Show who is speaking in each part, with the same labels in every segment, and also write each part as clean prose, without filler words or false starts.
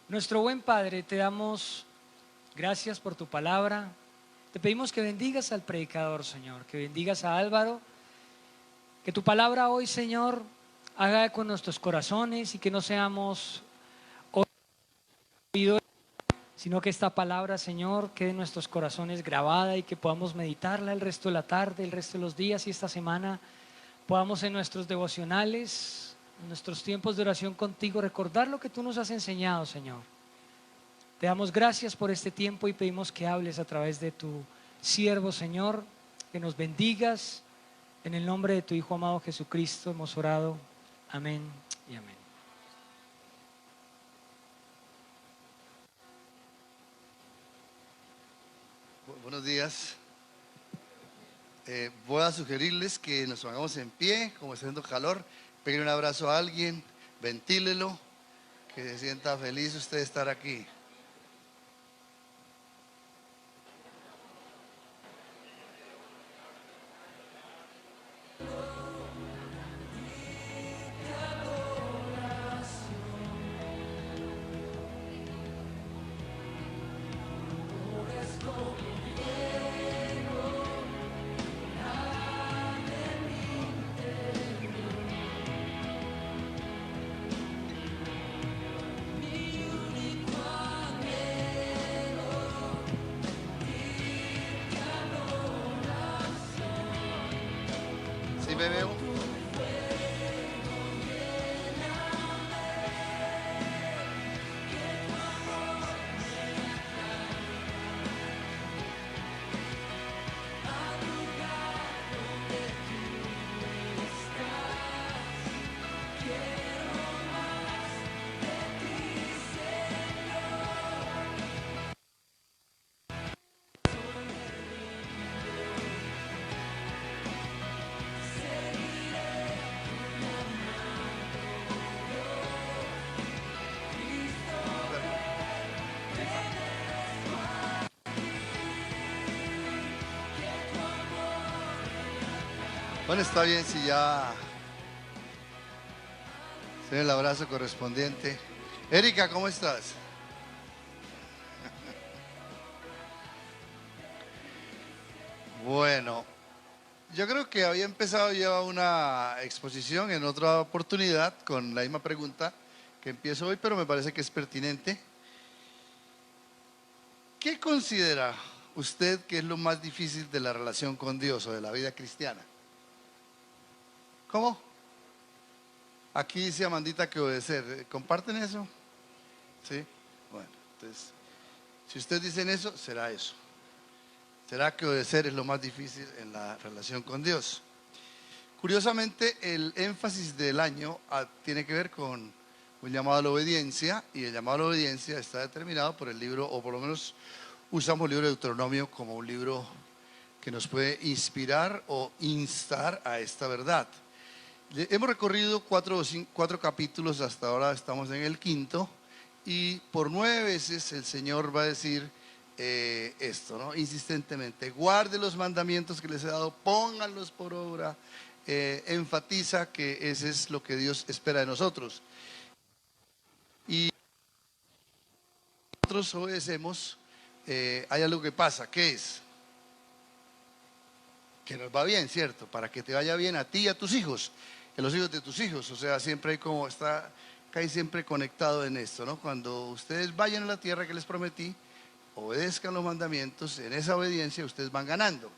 Speaker 1: Nuestro buen Padre, te damos gracias por tu palabra. Te pedimos que bendigas al predicador, Señor, que bendigas a Álvaro, que tu palabra hoy, Señor, haga con nuestros corazones y que no seamos oídos, sino que esta palabra, Señor, quede en nuestros corazones grabada y que podamos meditarla el resto de la tarde, el resto de los días y esta semana podamos en nuestros devocionales, en nuestros tiempos de oración contigo, recordar lo que tú nos has enseñado, Señor. Te damos gracias por este tiempo y pedimos que hables a través de tu siervo, Señor, que nos bendigas. En el nombre de tu Hijo amado Jesucristo hemos orado. Amén y amén.
Speaker 2: Buenos días. Voy a sugerirles que nos pongamos en pie, como está haciendo calor. Peguen un abrazo a alguien, ventílelo, que se sienta feliz usted de estar aquí. ¿Sí me veo? Bueno, está bien si ya tiene el abrazo correspondiente. Erika, ¿cómo estás? Bueno, yo creo que había empezado ya una exposición en otra oportunidad con la misma pregunta que empiezo hoy, pero me parece que es pertinente. ¿Qué considera usted que es lo más difícil de la relación con Dios o de la vida cristiana? ¿Cómo? Aquí dice Amandita que obedecer. ¿Comparten eso? Sí. Bueno, entonces, si ustedes dicen eso, será eso. Será que obedecer es lo más difícil en la relación con Dios. Curiosamente, el énfasis del año tiene que ver con un llamado a la obediencia, y el llamado a la obediencia está determinado por el libro, o por lo menos usamos el libro de Deuteronomio como un libro que nos puede inspirar o instar a esta verdad. Hemos recorrido cuatro capítulos, hasta ahora estamos en el quinto, y por 9 veces el Señor va a decir esto, ¿no? Insistentemente: guarde los mandamientos que les he dado, pónganlos por obra. Enfatiza que ese es lo que Dios espera de nosotros. Y nosotros obedecemos, hay algo que pasa, ¿qué es? Que nos va bien, ¿cierto? Para que te vaya bien a ti y a tus hijos, a los hijos de tus hijos. O sea, siempre hay como está, cae siempre conectado en esto, ¿no? Cuando ustedes vayan a la tierra que les prometí, obedezcan los mandamientos, en esa obediencia ustedes van ganando.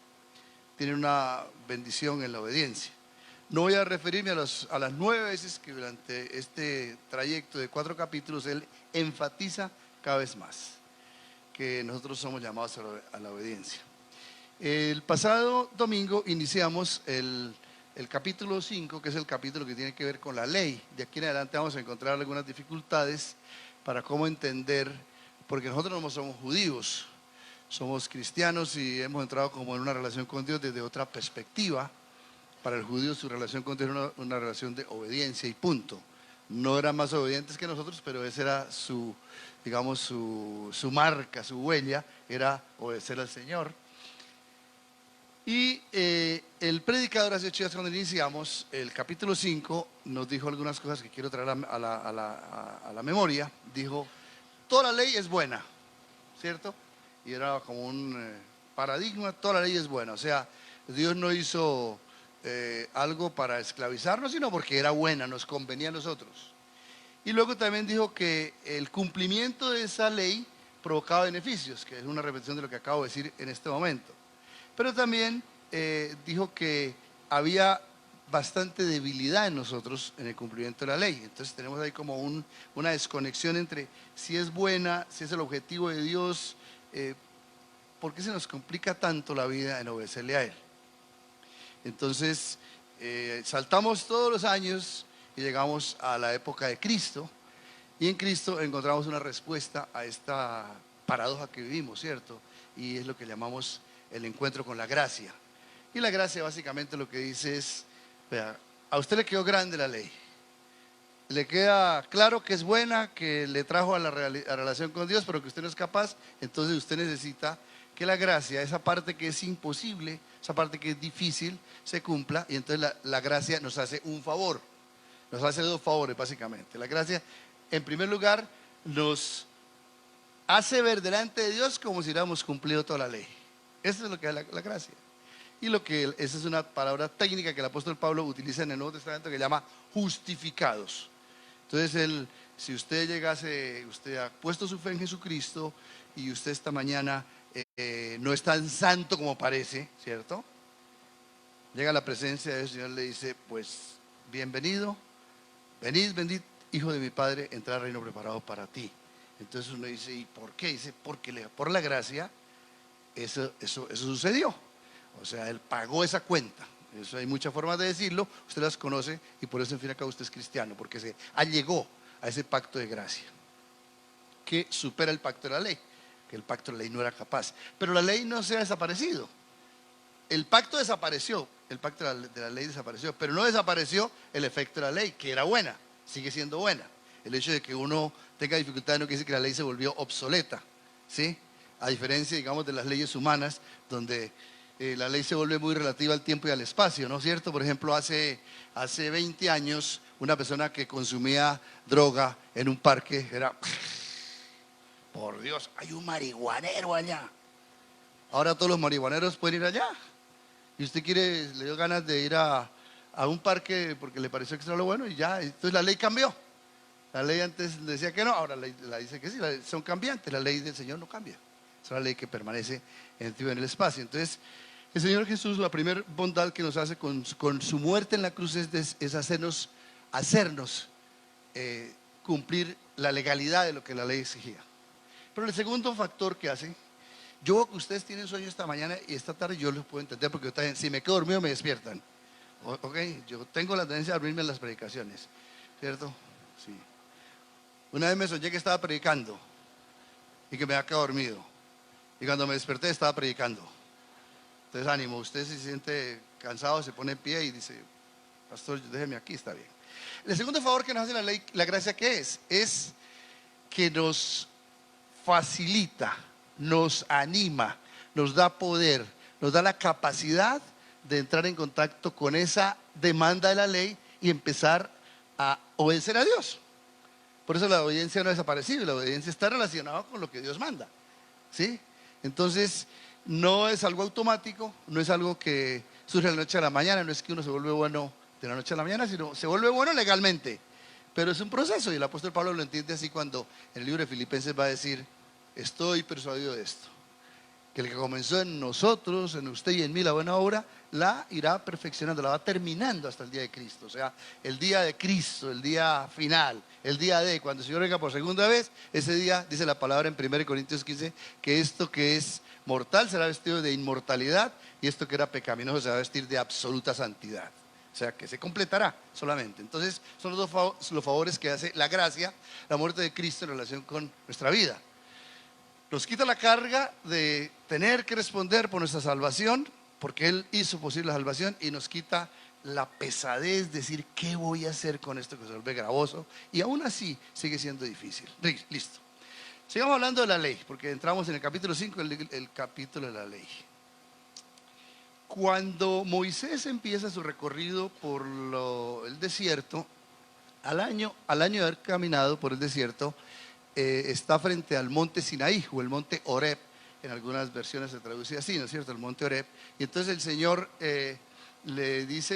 Speaker 2: Tienen una bendición en la obediencia. No voy a referirme a las 9 veces que durante este trayecto de 4 capítulos él enfatiza cada vez más que nosotros somos llamados a la obediencia. El pasado domingo iniciamos el capítulo 5, que es el capítulo que tiene que ver con la ley. De aquí en adelante vamos a encontrar algunas dificultades para cómo entender, porque nosotros no somos judíos, somos cristianos y hemos entrado como en una relación con Dios desde otra perspectiva. Para el judío su relación con Dios era una relación de obediencia y punto. No eran más obedientes que nosotros, pero esa era su, digamos, su marca, su huella, era obedecer al Señor. Y el predicador hace 8 días, cuando iniciamos el capítulo 5, nos dijo algunas cosas que quiero traer a la memoria. Dijo: toda la ley es buena, ¿cierto? Y era como un paradigma, toda la ley es buena. O sea, Dios no hizo algo para esclavizarnos, sino porque era buena, nos convenía a nosotros. Y luego también dijo que el cumplimiento de esa ley provocaba beneficios, que es una repetición de lo que acabo de decir en este momento. Pero también dijo que había bastante debilidad en nosotros en el cumplimiento de la ley. Entonces tenemos ahí como una desconexión entre si es buena, si es el objetivo de Dios, ¿por qué se nos complica tanto la vida en obedecerle a Él? Entonces saltamos todos los años y llegamos a la época de Cristo, y en Cristo encontramos una respuesta a esta paradoja que vivimos, ¿cierto? Y es lo que llamamos el encuentro con la gracia. Y la gracia básicamente lo que dice es, vea, a usted le quedó grande la ley, le queda claro que es buena, que le trajo a la relación con Dios, pero que usted no es capaz, entonces usted necesita que la gracia, esa parte que es imposible, esa parte que es difícil, se cumpla, y entonces la gracia nos hace un favor, nos hace dos favores básicamente. La gracia, en primer lugar, nos hace ver delante de Dios como si hubiéramos cumplido toda la ley. Eso es lo que es la gracia. Y esa es una palabra técnica que el apóstol Pablo utiliza en el Nuevo Testamento que llama justificados. Entonces, si usted llegase, usted ha puesto su fe en Jesucristo y usted esta mañana no es tan santo como parece, ¿cierto? Llega a la presencia de Dios y el Señor le dice, pues, bienvenido, venid, bendito hijo de mi Padre, entrar al reino preparado para ti. Entonces uno dice, ¿y por qué? Dice, porque por la gracia eso sucedió. O sea, Él pagó esa cuenta. Eso hay muchas formas de decirlo, usted las conoce y por eso en fin y al cabo usted es cristiano, porque se allegó a ese pacto de gracia que supera el pacto de la ley, que el pacto de la ley no era capaz. Pero la ley no se ha desaparecido. El pacto desapareció, el pacto de la ley desapareció, pero no desapareció el efecto de la ley, que era buena, sigue siendo buena. El hecho de que uno tenga dificultades no quiere decir que la ley se volvió obsoleta, ¿sí? A diferencia, digamos, de las leyes humanas, donde la ley se vuelve muy relativa al tiempo y al espacio, ¿no es cierto? Por ejemplo, hace 20 años, una persona que consumía droga en un parque era, por Dios, hay un marihuanero allá. Ahora todos los marihuaneros pueden ir allá. Y usted le dio ganas de ir a un parque porque le pareció que era lo bueno y ya. Entonces la ley cambió. La ley antes decía que no, ahora la dice que sí. Son cambiantes, la ley del Señor no cambia. Es una ley que permanece en el tiempo y en el espacio. Entonces, el Señor Jesús, la primera bondad que nos hace con su muerte en la cruz es hacernos cumplir la legalidad de lo que la ley exigía. Pero el segundo factor que hace, yo veo que ustedes tienen sueño esta mañana y esta tarde yo los puedo entender porque si me quedo dormido me despiertan. Ok, yo tengo la tendencia a dormirme en las predicaciones, ¿cierto? Sí. Una vez me soñé que estaba predicando y que me había quedado dormido. Y cuando me desperté estaba predicando. Entonces ánimo, usted si se siente cansado, se pone en pie y dice, pastor, déjeme aquí, está bien. El segundo favor que nos hace la ley, la gracia, ¿qué es? Es que nos facilita, nos anima, nos da poder, nos da la capacidad de entrar en contacto con esa demanda de la ley y empezar a obedecer a Dios. Por eso la obediencia no ha desaparecido, la obediencia está relacionada con lo que Dios manda, ¿sí? Entonces, no es algo automático, no es algo que surge de la noche a la mañana, no es que uno se vuelve bueno de la noche a la mañana, sino se vuelve bueno legalmente. Pero es un proceso y el apóstol Pablo lo entiende así cuando en el libro de Filipenses va a decir, estoy persuadido de esto, que el que comenzó en nosotros, en usted y en mí la buena obra, la irá perfeccionando, la va terminando hasta el día de Cristo. O sea, el día de Cristo, el día final, el día de cuando el Señor venga por segunda vez, ese día, dice la palabra en 1 Corintios 15, que esto que es mortal será vestido de inmortalidad y esto que era pecaminoso se va a vestir de absoluta santidad. O sea, que se completará solamente. Entonces, son los favores que hace la gracia, la muerte de Cristo en relación con nuestra vida. Nos quita la carga de tener que responder por nuestra salvación, porque Él hizo posible la salvación, y nos quita la pesadez de decir, ¿qué voy a hacer con esto que se vuelve gravoso? Y aún así sigue siendo difícil. Listo. Sigamos hablando de la ley, porque entramos en el capítulo 5, el capítulo de la ley. Cuando Moisés empieza su recorrido por el desierto, al año de haber caminado por el desierto, está frente al monte Sinaí o el monte Horeb. En algunas versiones se traduce así, ¿no es cierto? El monte Horeb. Y entonces el Señor le dice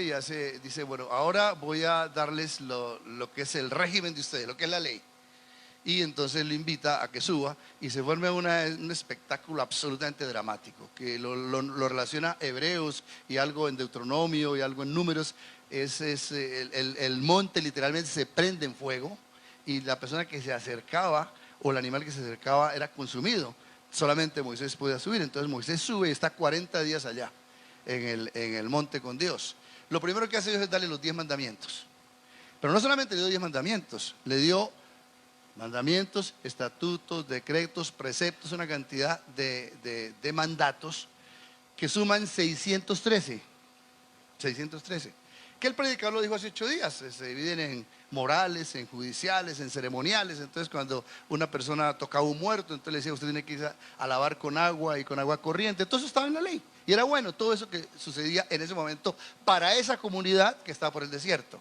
Speaker 2: dice, bueno, ahora voy a darles lo que es el régimen de ustedes, lo que es la ley. Y entonces lo invita a que suba y se forme un espectáculo absolutamente dramático, que lo relaciona Hebreos y algo en Deuteronomio y algo en Números. El monte literalmente se prende en fuego y la persona que se acercaba o el animal que se acercaba era consumido. Solamente Moisés podía subir. Entonces Moisés sube y está 40 días allá en el monte con Dios. Lo primero que hace Dios es darle los 10 mandamientos. Pero no solamente le dio 10 mandamientos, le dio mandamientos, estatutos, decretos, preceptos, una cantidad de mandatos que suman 613. Que el predicador lo dijo hace 8 días, se dividen en morales, en judiciales, en ceremoniales. Entonces cuando una persona tocaba un muerto, entonces le decía, usted tiene que ir a lavar con agua y con agua corriente. Todo eso estaba en la ley y era bueno todo eso que sucedía en ese momento para esa comunidad que estaba por el desierto.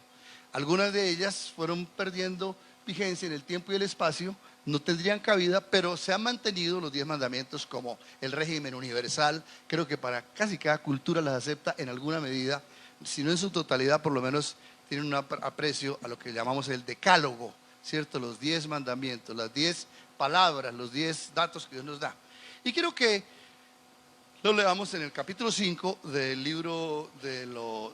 Speaker 2: Algunas de ellas fueron perdiendo vigencia en el tiempo y el espacio, no tendrían cabida, pero se han mantenido los 10 mandamientos como el régimen universal. Creo que para casi cada cultura las acepta en alguna medida, si no en su totalidad, por lo menos tienen un aprecio a lo que llamamos el decálogo, ¿cierto? Los 10 mandamientos, las 10 palabras, los 10 datos que Dios nos da. Y quiero que lo leamos en el capítulo 5 del libro de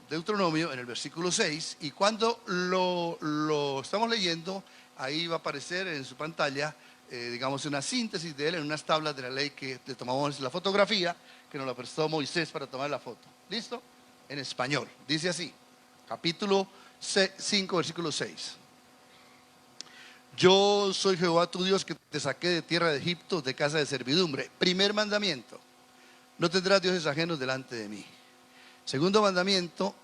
Speaker 2: Deuteronomio, en el versículo 6, y cuando lo estamos leyendo, ahí va a aparecer en su pantalla, digamos, una síntesis de él en unas tablas de la ley que le tomamos la fotografía, que nos la prestó Moisés para tomar la foto. ¿Listo? En español. Dice así, capítulo 5, versículo 6. Yo soy Jehová tu Dios que te saqué de tierra de Egipto, de casa de servidumbre. Primer mandamiento. No tendrás dioses ajenos delante de mí. Segundo mandamiento,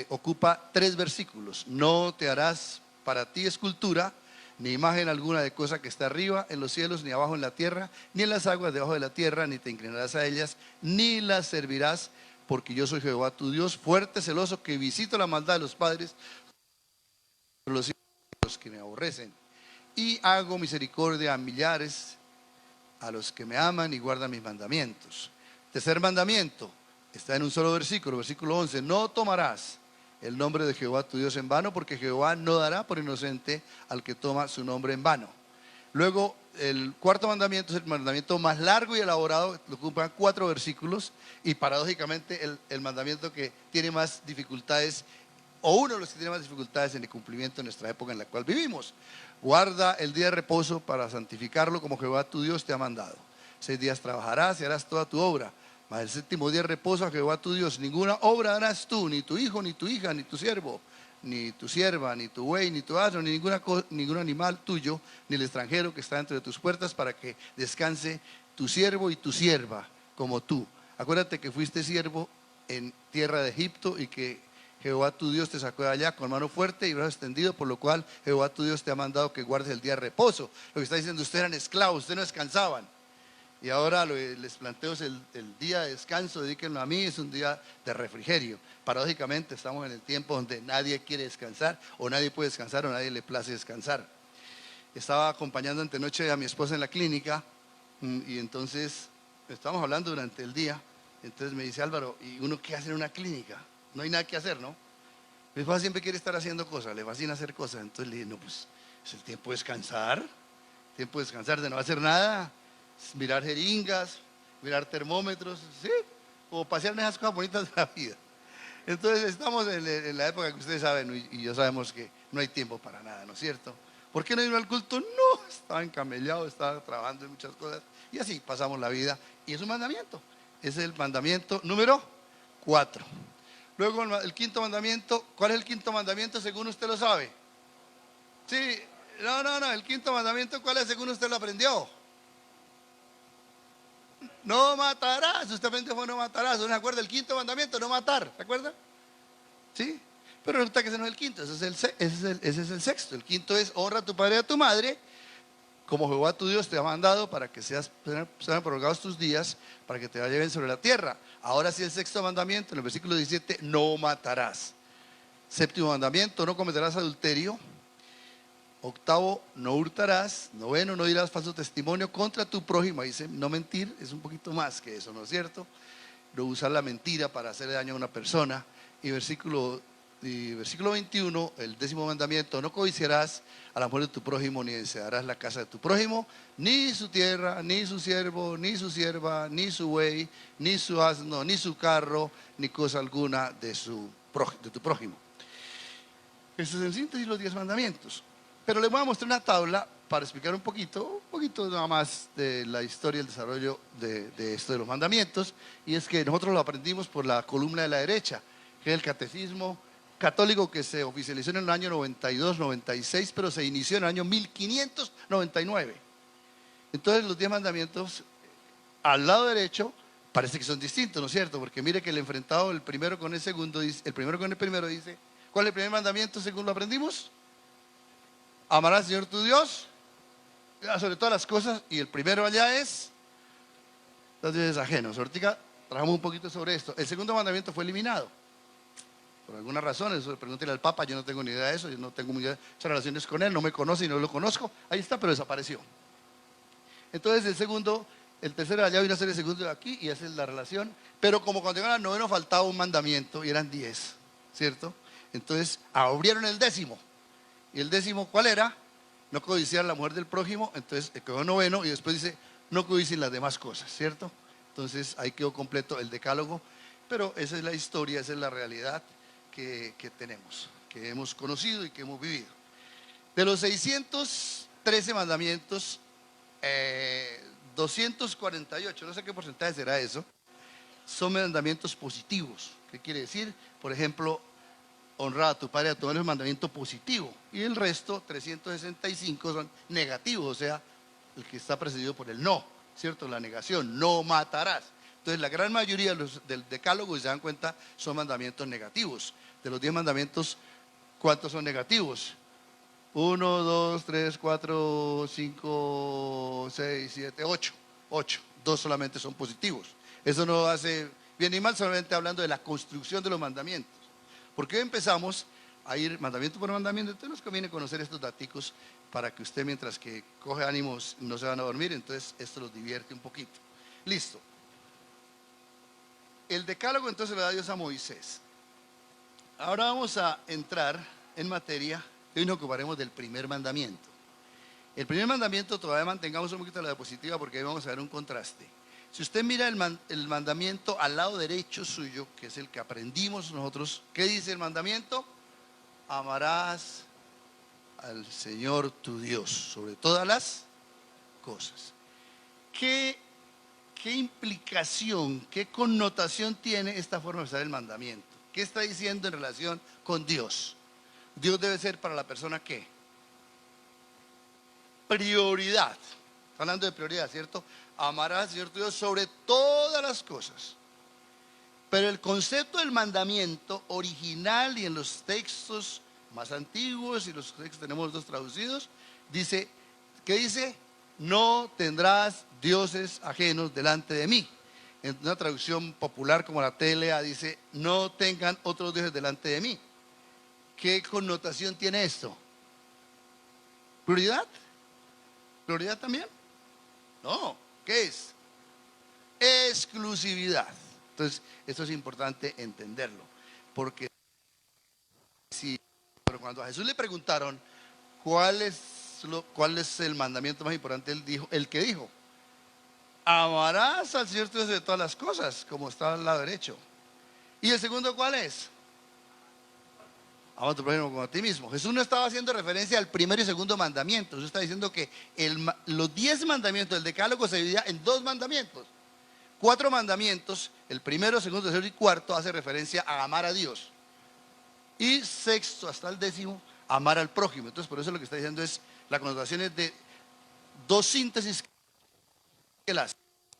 Speaker 2: ocupa 3 versículos. No te harás para ti escultura, ni imagen alguna de cosa que está arriba en los cielos, ni abajo en la tierra, ni en las aguas debajo de la tierra, ni te inclinarás a ellas, ni las servirás, porque yo soy Jehová tu Dios, fuerte, celoso, que visito la maldad de los padres, los que me aborrecen, y hago misericordia a millares, a los que me aman y guardan mis mandamientos. Tercer mandamiento, está en un solo versículo, versículo 11. No tomarás el nombre de Jehová tu Dios en vano, porque Jehová no dará por inocente al que toma su nombre en vano. Luego, el cuarto mandamiento es el mandamiento más largo y elaborado, lo ocupan 4 versículos, y paradójicamente el mandamiento que tiene más dificultades, o uno de los que tiene más dificultades en el cumplimiento en nuestra época en la cual vivimos. Guarda el día de reposo para santificarlo como Jehová tu Dios te ha mandado. 6 días trabajarás y harás toda tu obra, mas el séptimo día de reposo a Jehová tu Dios. Ninguna obra harás tú, ni tu hijo, ni tu hija, ni tu siervo, ni tu sierva, ni tu buey, ni tu asno, ni ningún animal tuyo, ni el extranjero que está dentro de tus puertas, para que descanse tu siervo y tu sierva como tú. Acuérdate que fuiste siervo en tierra de Egipto y que Jehová tu Dios te sacó de allá con mano fuerte y brazo extendido, por lo cual Jehová tu Dios te ha mandado que guardes el día de reposo. Lo que está diciendo, ustedes eran esclavos, ustedes no descansaban. Y ahora les planteo el día de descanso, dedíquenlo a mí, es un día de refrigerio. Paradójicamente estamos en el tiempo donde nadie quiere descansar, o nadie puede descansar, o nadie le place descansar. Estaba acompañando antenoche a mi esposa en la clínica, y entonces estábamos hablando durante el día. Entonces me dice, Álvaro, ¿y uno qué hace en una clínica? No hay nada que hacer, ¿no? Mi esposa siempre quiere estar haciendo cosas, le fascina hacer cosas. Entonces le dije, no, pues es el tiempo de descansar, de no hacer nada. Mirar jeringas, mirar termómetros, ¿sí? O pasear en esas cosas bonitas de la vida. Entonces estamos en la época que ustedes saben y yo sabemos que no hay tiempo para nada, ¿no es cierto? ¿Por qué no vino al culto? No, estaba encamellado, estaba trabajando en muchas cosas y así pasamos la vida. Y es un mandamiento, es el mandamiento número 4. Luego el quinto mandamiento, ¿cuál es el quinto mandamiento según usted lo sabe? Sí, no, el quinto mandamiento, ¿cuál es según usted lo aprendió? No matarás, usted aprendió fue no matarás, ¿no se acuerda? El quinto mandamiento, no matar, ¿se acuerda? ¿Sí? Pero resulta que ese no es el quinto, ese es el sexto. El quinto es honra a tu padre y a tu madre, como Jehová tu Dios te ha mandado, para que sean prolongados tus días, para que te vaya bien sobre la tierra. Ahora sí el sexto mandamiento, en el versículo 17, no matarás. Séptimo mandamiento, no cometerás adulterio. Octavo, no hurtarás. Noveno, no dirás falso testimonio contra tu prójimo. Ahí dice no mentir, es un poquito más que eso, ¿no es cierto? No usar la mentira para hacerle daño a una persona. Y versículo 21, el 10º mandamiento, no codiciarás a la mujer de tu prójimo, ni desearás la casa de tu prójimo, ni su tierra, ni su siervo, ni su sierva, ni su buey, ni su asno, ni su carro, ni cosa alguna de tu prójimo. Eso es en síntesis los 10 mandamientos. Pero les voy a mostrar una tabla para explicar un poquito nada más de la historia y el desarrollo de esto de los mandamientos. Y es que nosotros lo aprendimos por la columna de la derecha, que es el catecismo católico que se oficializó en el año 92-96, pero se inició en el año 1599. Entonces los 10 mandamientos al lado derecho parece que son distintos, ¿no es cierto? Porque mire que el enfrentado, el primero con el segundo, el primero con el primero dice, ¿cuál es el primer mandamiento según lo aprendimos? Amarás al Señor tu Dios sobre todas las cosas, y el primero allá es los dioses ajenos. Ahorita trabajamos un poquito sobre esto. El segundo mandamiento fue eliminado por alguna razón, eso pregúntele al Papa, yo no tengo ni idea de eso, yo no tengo ni idea de esas relaciones con él, no me conoce y no lo conozco, ahí está, pero desapareció. Entonces el tercero allá vino a ser el segundo de aquí, y esa es la relación, pero como cuando llegaron al noveno faltaba un mandamiento y eran 10, ¿cierto? Entonces abrieron el 10º, y el 10º ¿cuál era? No codiciar a la mujer del prójimo. Entonces quedó noveno, y después dice no codicien las demás cosas, ¿cierto? Entonces ahí quedó completo el decálogo, pero esa es la historia, esa es la realidad que tenemos, que hemos conocido y que hemos vivido. De los 613 mandamientos, 248, no sé qué porcentaje será eso, son mandamientos positivos. ¿Qué quiere decir? Por ejemplo, honrar a tu padre y a tu madre es un mandamiento positivo, y el resto, 365, son negativos, o sea, el que está precedido por el no, ¿cierto? La negación, no matarás. Entonces la gran mayoría del decálogo, si se dan cuenta, son mandamientos negativos. De los 10 mandamientos, ¿cuántos son negativos? 1, 2, 3, 4, 5, 6, 7, 8. 8. 2 solamente son positivos. Eso no hace bien ni mal, solamente hablando de la construcción de los mandamientos. Porque hoy empezamos a ir mandamiento por mandamiento. Entonces nos conviene conocer estos daticos para que usted, mientras que coge ánimos, no se van a dormir. Entonces esto los divierte un poquito. Listo. El decálogo entonces lo da Dios a Moisés. Ahora vamos a entrar en materia. Hoy nos ocuparemos del primer mandamiento. El primer mandamiento, todavía mantengamos un poquito la diapositiva porque ahí vamos a ver un contraste. Si usted mira el mandamiento al lado derecho suyo, que es el que aprendimos nosotros, ¿qué dice el mandamiento? Amarás al Señor tu Dios sobre todas las cosas. ¿Qué implicación, qué connotación tiene esta forma de usar el mandamiento? ¿Qué está diciendo en relación con Dios? Dios debe ser para la persona ¿qué? Prioridad. Está hablando de prioridad, ¿cierto? Amarás al Señor tu Dios sobre todas las cosas. Pero el concepto del mandamiento original y en los textos más antiguos y los textos que tenemos los traducidos, dice, ¿qué dice? No tendrás dioses ajenos delante de mí. En una traducción popular como la TLA dice, no tengan otros dioses delante de mí. ¿Qué connotación tiene esto? ¿Prioridad? ¿Prioridad también? No, ¿qué es? Exclusividad. Entonces, esto es importante entenderlo, porque pero cuando a Jesús le preguntaron cuál es el mandamiento más importante, él dijo, el que dijo, amarás al Señor tu Dios de todas las cosas, como está al lado derecho. ¿Y el segundo cuál es? Ama a tu prójimo como a ti mismo. Jesús no estaba haciendo referencia al primero y segundo mandamiento. Jesús está diciendo que los 10 mandamientos del decálogo se dividían en 2 mandamientos. 4 mandamientos, el primero, segundo, tercero y cuarto, hace referencia a amar a Dios. Y sexto hasta el 10º, amar al prójimo. Entonces por eso lo que está diciendo es, la connotación es de 2 síntesis que las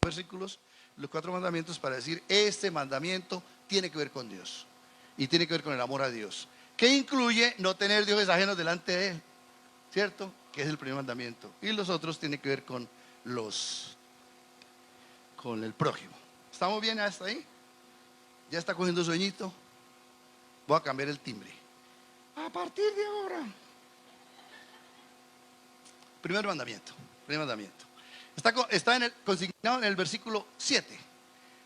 Speaker 2: versículos, los 4 mandamientos, para decir, este mandamiento tiene que ver con Dios. Y tiene que ver con el amor a Dios. Que incluye no tener dioses ajenos delante de él, ¿cierto? Que es el primer mandamiento. Y los otros tienen que ver con el prójimo. ¿Estamos bien hasta ahí? ¿Ya está cogiendo sueñito? Voy a cambiar el timbre. A partir de ahora, Primer mandamiento. Primer mandamiento. Está consignado en el versículo 7.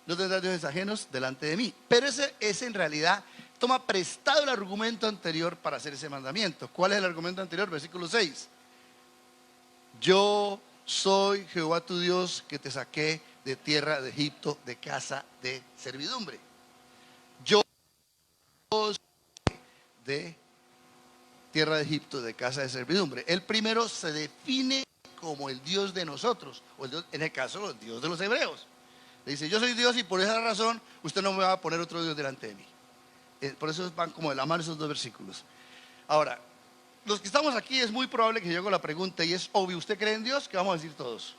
Speaker 2: No tendrás dioses ajenos delante de mí. Pero ese en realidad toma prestado el argumento anterior para hacer ese mandamiento. ¿Cuál es el argumento anterior? Versículo 6. Yo soy Jehová tu Dios que te saqué de tierra de Egipto, de casa de servidumbre. Yo soy de tierra de Egipto, de casa de servidumbre. El primero se define como el Dios de nosotros, o el Dios, en el caso, el Dios de los hebreos. Le dice, yo soy Dios y por esa razón usted no me va a poner otro Dios delante de mí. Por eso van como de la mano esos dos versículos. Ahora, los que estamos aquí es muy probable que yo haga la pregunta y es obvio, ¿usted cree en Dios? ¿Qué vamos a decir todos?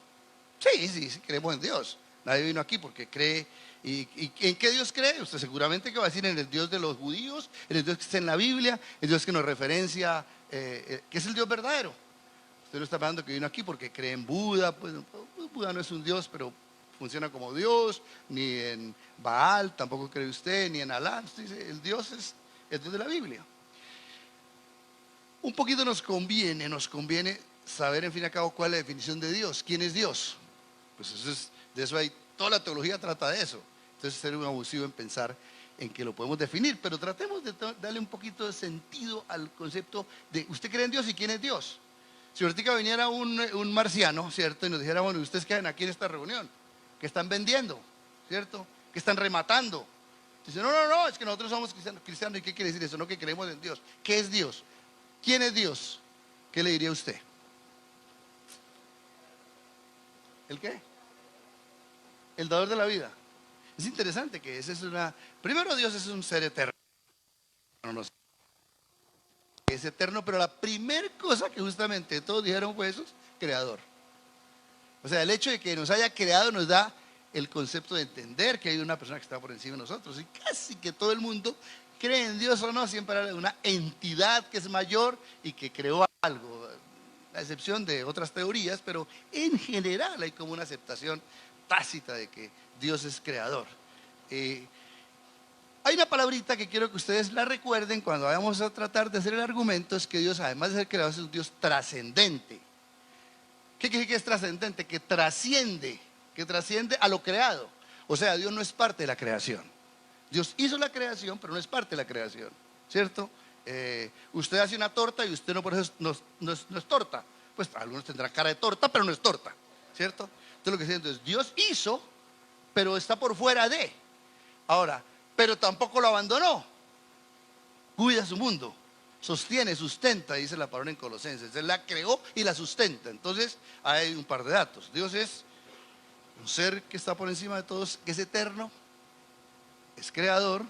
Speaker 2: Sí, creemos en Dios. Nadie vino aquí porque cree. ¿Y en qué Dios cree? Usted seguramente que va a decir en el Dios de los judíos, en el Dios que está en la Biblia, el Dios que nos referencia, que es el Dios verdadero. Usted no está hablando que vino aquí porque cree en Buda. Pues Buda no es un Dios, pero funciona como Dios. Ni en Baal tampoco cree usted, ni en Alá. Usted dice, el Dios es el Dios de la Biblia. Un poquito nos conviene saber en fin y al cabo cuál es la definición de Dios. ¿Quién es Dios? Pues de eso hay, toda la teología trata de eso. Entonces ser un abusivo en pensar en que lo podemos definir, pero tratemos de darle un poquito de sentido al concepto de ¿usted cree en Dios y quién es Dios? Si ahorita viniera un marciano, ¿cierto? Y nos dijera, bueno, ¿ustedes qué hacen aquí en esta reunión? ¿Qué están vendiendo? ¿Cierto? ¿Qué están rematando? Dice, no, es que nosotros somos cristianos. ¿Y qué quiere decir eso? No, que creemos en Dios. ¿Qué es Dios? ¿Quién es Dios? ¿Qué le diría a usted? ¿El qué? El dador de la vida. Es interesante que esa es primero, Dios es un ser eterno. Es eterno, pero la primera cosa que justamente todos dijeron fue eso, creador. O sea, el hecho de que nos haya creado nos da el concepto de entender que hay una persona que está por encima de nosotros. Y casi que todo el mundo, cree en Dios o no, siempre habla de una entidad que es mayor y que creó algo. A excepción de otras teorías, pero en general hay como una aceptación tácita de que Dios es creador. Hay una palabrita que quiero que ustedes la recuerden cuando vayamos a tratar de hacer el argumento, es que Dios, además de ser creador, es un Dios trascendente. ¿Qué quiere decir que es trascendente? Que trasciende a lo creado. O sea, Dios no es parte de la creación. Dios hizo la creación, pero no es parte de la creación, ¿cierto? Usted hace una torta y usted no, por eso no es torta. Pues algunos tendrán cara de torta, pero no es torta, ¿cierto? Entonces lo que estoy diciendo es, Dios hizo, pero está por fuera de. Ahora, pero tampoco lo abandonó. Cuida su mundo, sostiene, sustenta, dice la palabra en Colosenses. Él la creó y la sustenta. Entonces hay un par de datos. Dios es un ser que está por encima de todos, que es eterno, es creador,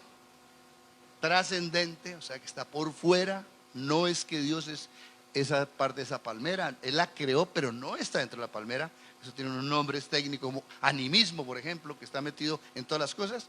Speaker 2: trascendente, o sea que está por fuera. No es que Dios es esa parte de esa palmera, Él la creó, pero no está dentro de la palmera. Eso tiene unos nombres técnicos como animismo, por ejemplo, que está metido en todas las cosas,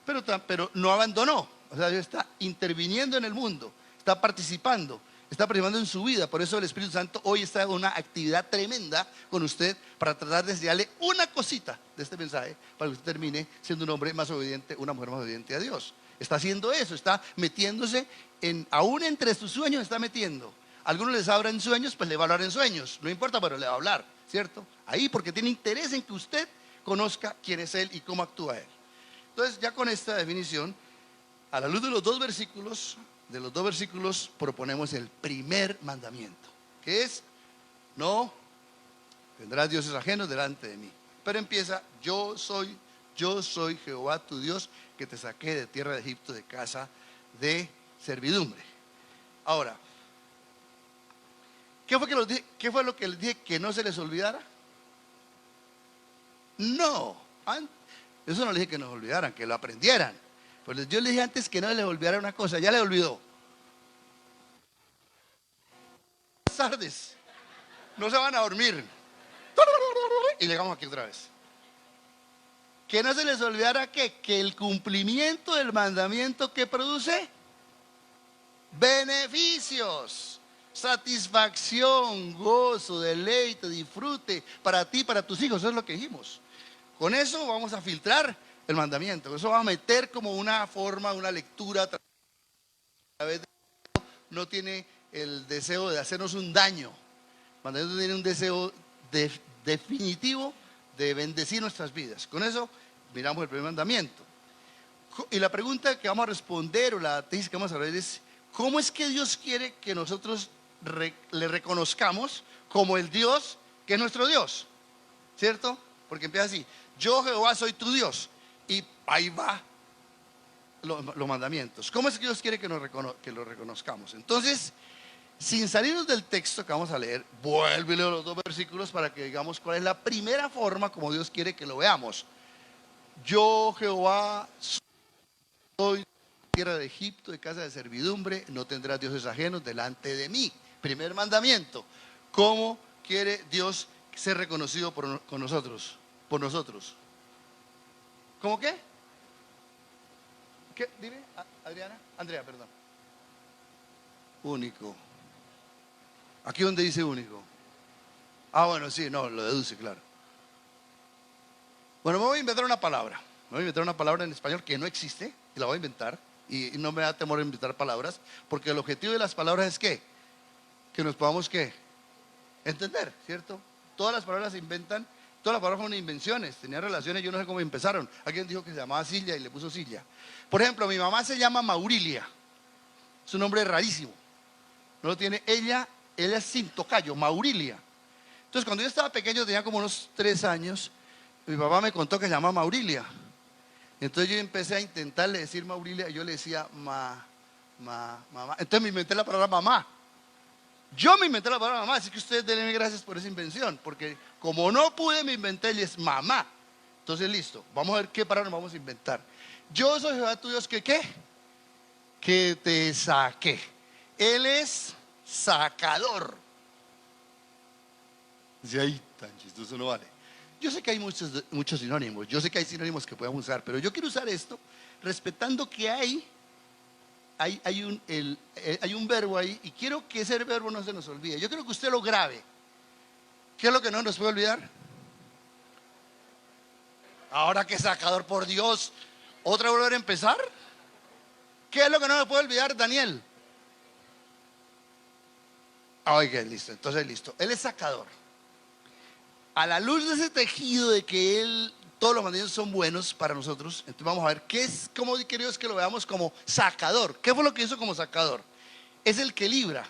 Speaker 2: pero no abandonó. O sea, Dios está interviniendo en el mundo, está participando en su vida. Por eso el Espíritu Santo hoy está en una actividad tremenda con usted para tratar de enseñarle una cosita de este mensaje para que usted termine siendo un hombre más obediente, una mujer más obediente a Dios. Está haciendo eso, está metiéndose aún entre sus sueños está metiendo. Algunos les habla en sueños, pues le va a hablar en sueños, no importa, pero le va a hablar, ¿cierto? Ahí porque tiene interés en que usted conozca quién es Él y cómo actúa Él. Entonces, ya con esta definición, a la luz de los dos versículos proponemos el primer mandamiento, que es, no tendrás dioses ajenos delante de mí. Pero empieza, yo soy Jehová tu Dios que te saqué de tierra de Egipto, de casa de servidumbre. Ahora, ¿qué fue lo que les dije que no se les olvidara? No, eso no les dije que nos olvidaran, que lo aprendieran. Pues yo les dije antes que no les olvidara una cosa, ya les olvidó. Buenas tardes, no se van a dormir. Y llegamos aquí otra vez. Que no se les olvidara que el cumplimiento del mandamiento que produce beneficios, satisfacción, gozo, deleite, disfrute para ti, para tus hijos. Eso es lo que dijimos. Con eso vamos a filtrar el mandamiento. Eso va a meter como una forma, una lectura a través de no tiene el deseo de hacernos un daño. Mandamientos tienen un deseo definitivo de bendecir nuestras vidas. Con eso miramos el primer mandamiento. Y la pregunta que vamos a responder, o la tesis que vamos a ver es: ¿cómo es que Dios quiere que nosotros le reconozcamos como el Dios que es nuestro Dios? ¿Cierto? Porque empieza así: yo Jehová soy tu Dios. Y ahí va los mandamientos. ¿Cómo es que Dios quiere que lo reconozcamos? Entonces, sin salirnos del texto que vamos a leer, vuelve y leo los dos versículos para que digamos cuál es la primera forma como Dios quiere que lo veamos. Yo Jehová soy tierra de Egipto, de casa de servidumbre, no tendrás dioses ajenos delante de mí. Primer mandamiento. ¿Cómo quiere Dios ser reconocido por nosotros? ¿Cómo qué? ¿Qué? Dime, Adriana. Andrea, perdón. Único. ¿Aquí donde dice único? Ah, bueno, sí, no, lo deduce, claro. Bueno, me voy a inventar una palabra. Me voy a inventar una palabra en español que no existe, y la voy a inventar. Y no me da temor inventar palabras, porque el objetivo de las palabras es ¿qué? Que nos podamos ¿qué? Entender, ¿cierto? Todas las palabras se inventan, todas las palabras fueron invenciones, tenían relaciones, yo no sé cómo empezaron. Alguien dijo que se llamaba Silla y le puso Silla. Por ejemplo, mi mamá se llama Maurilia. Es un nombre rarísimo. No lo tiene ella es sin tocayo, Maurilia. Entonces, cuando yo estaba pequeño, tenía como unos 3 años, mi papá me contó que se llama Maurilia. Entonces yo empecé a intentarle decir Maurilia y yo le decía mamá. Entonces me inventé la palabra mamá. Yo me inventé la palabra mamá, así que ustedes denme gracias por esa invención, porque como no pude, me inventé y es mamá. Entonces listo, vamos a ver qué palabra nos vamos a inventar. Yo soy Jehová tu Dios, que ¿qué? Que te saqué. Él es sacador. Dice, ahí tan chistoso, no vale. Yo sé que hay muchos sinónimos, yo sé que hay sinónimos que podemos usar, pero yo quiero usar esto respetando que hay un verbo ahí, y quiero que ese verbo no se nos olvide. Yo quiero que usted lo grabe. ¿Qué es lo que no nos puede olvidar? Ahora que sacador, por Dios, ¿otra volver a empezar? ¿Qué es lo que no me puede olvidar, Daniel? Oiga, listo, entonces listo. Él es sacador. A la luz de ese tejido de que todos los mandamientos son buenos para nosotros, entonces vamos a ver cómo quiere Dios que lo veamos como sacador. ¿Qué fue lo que hizo como sacador? Es el que libra,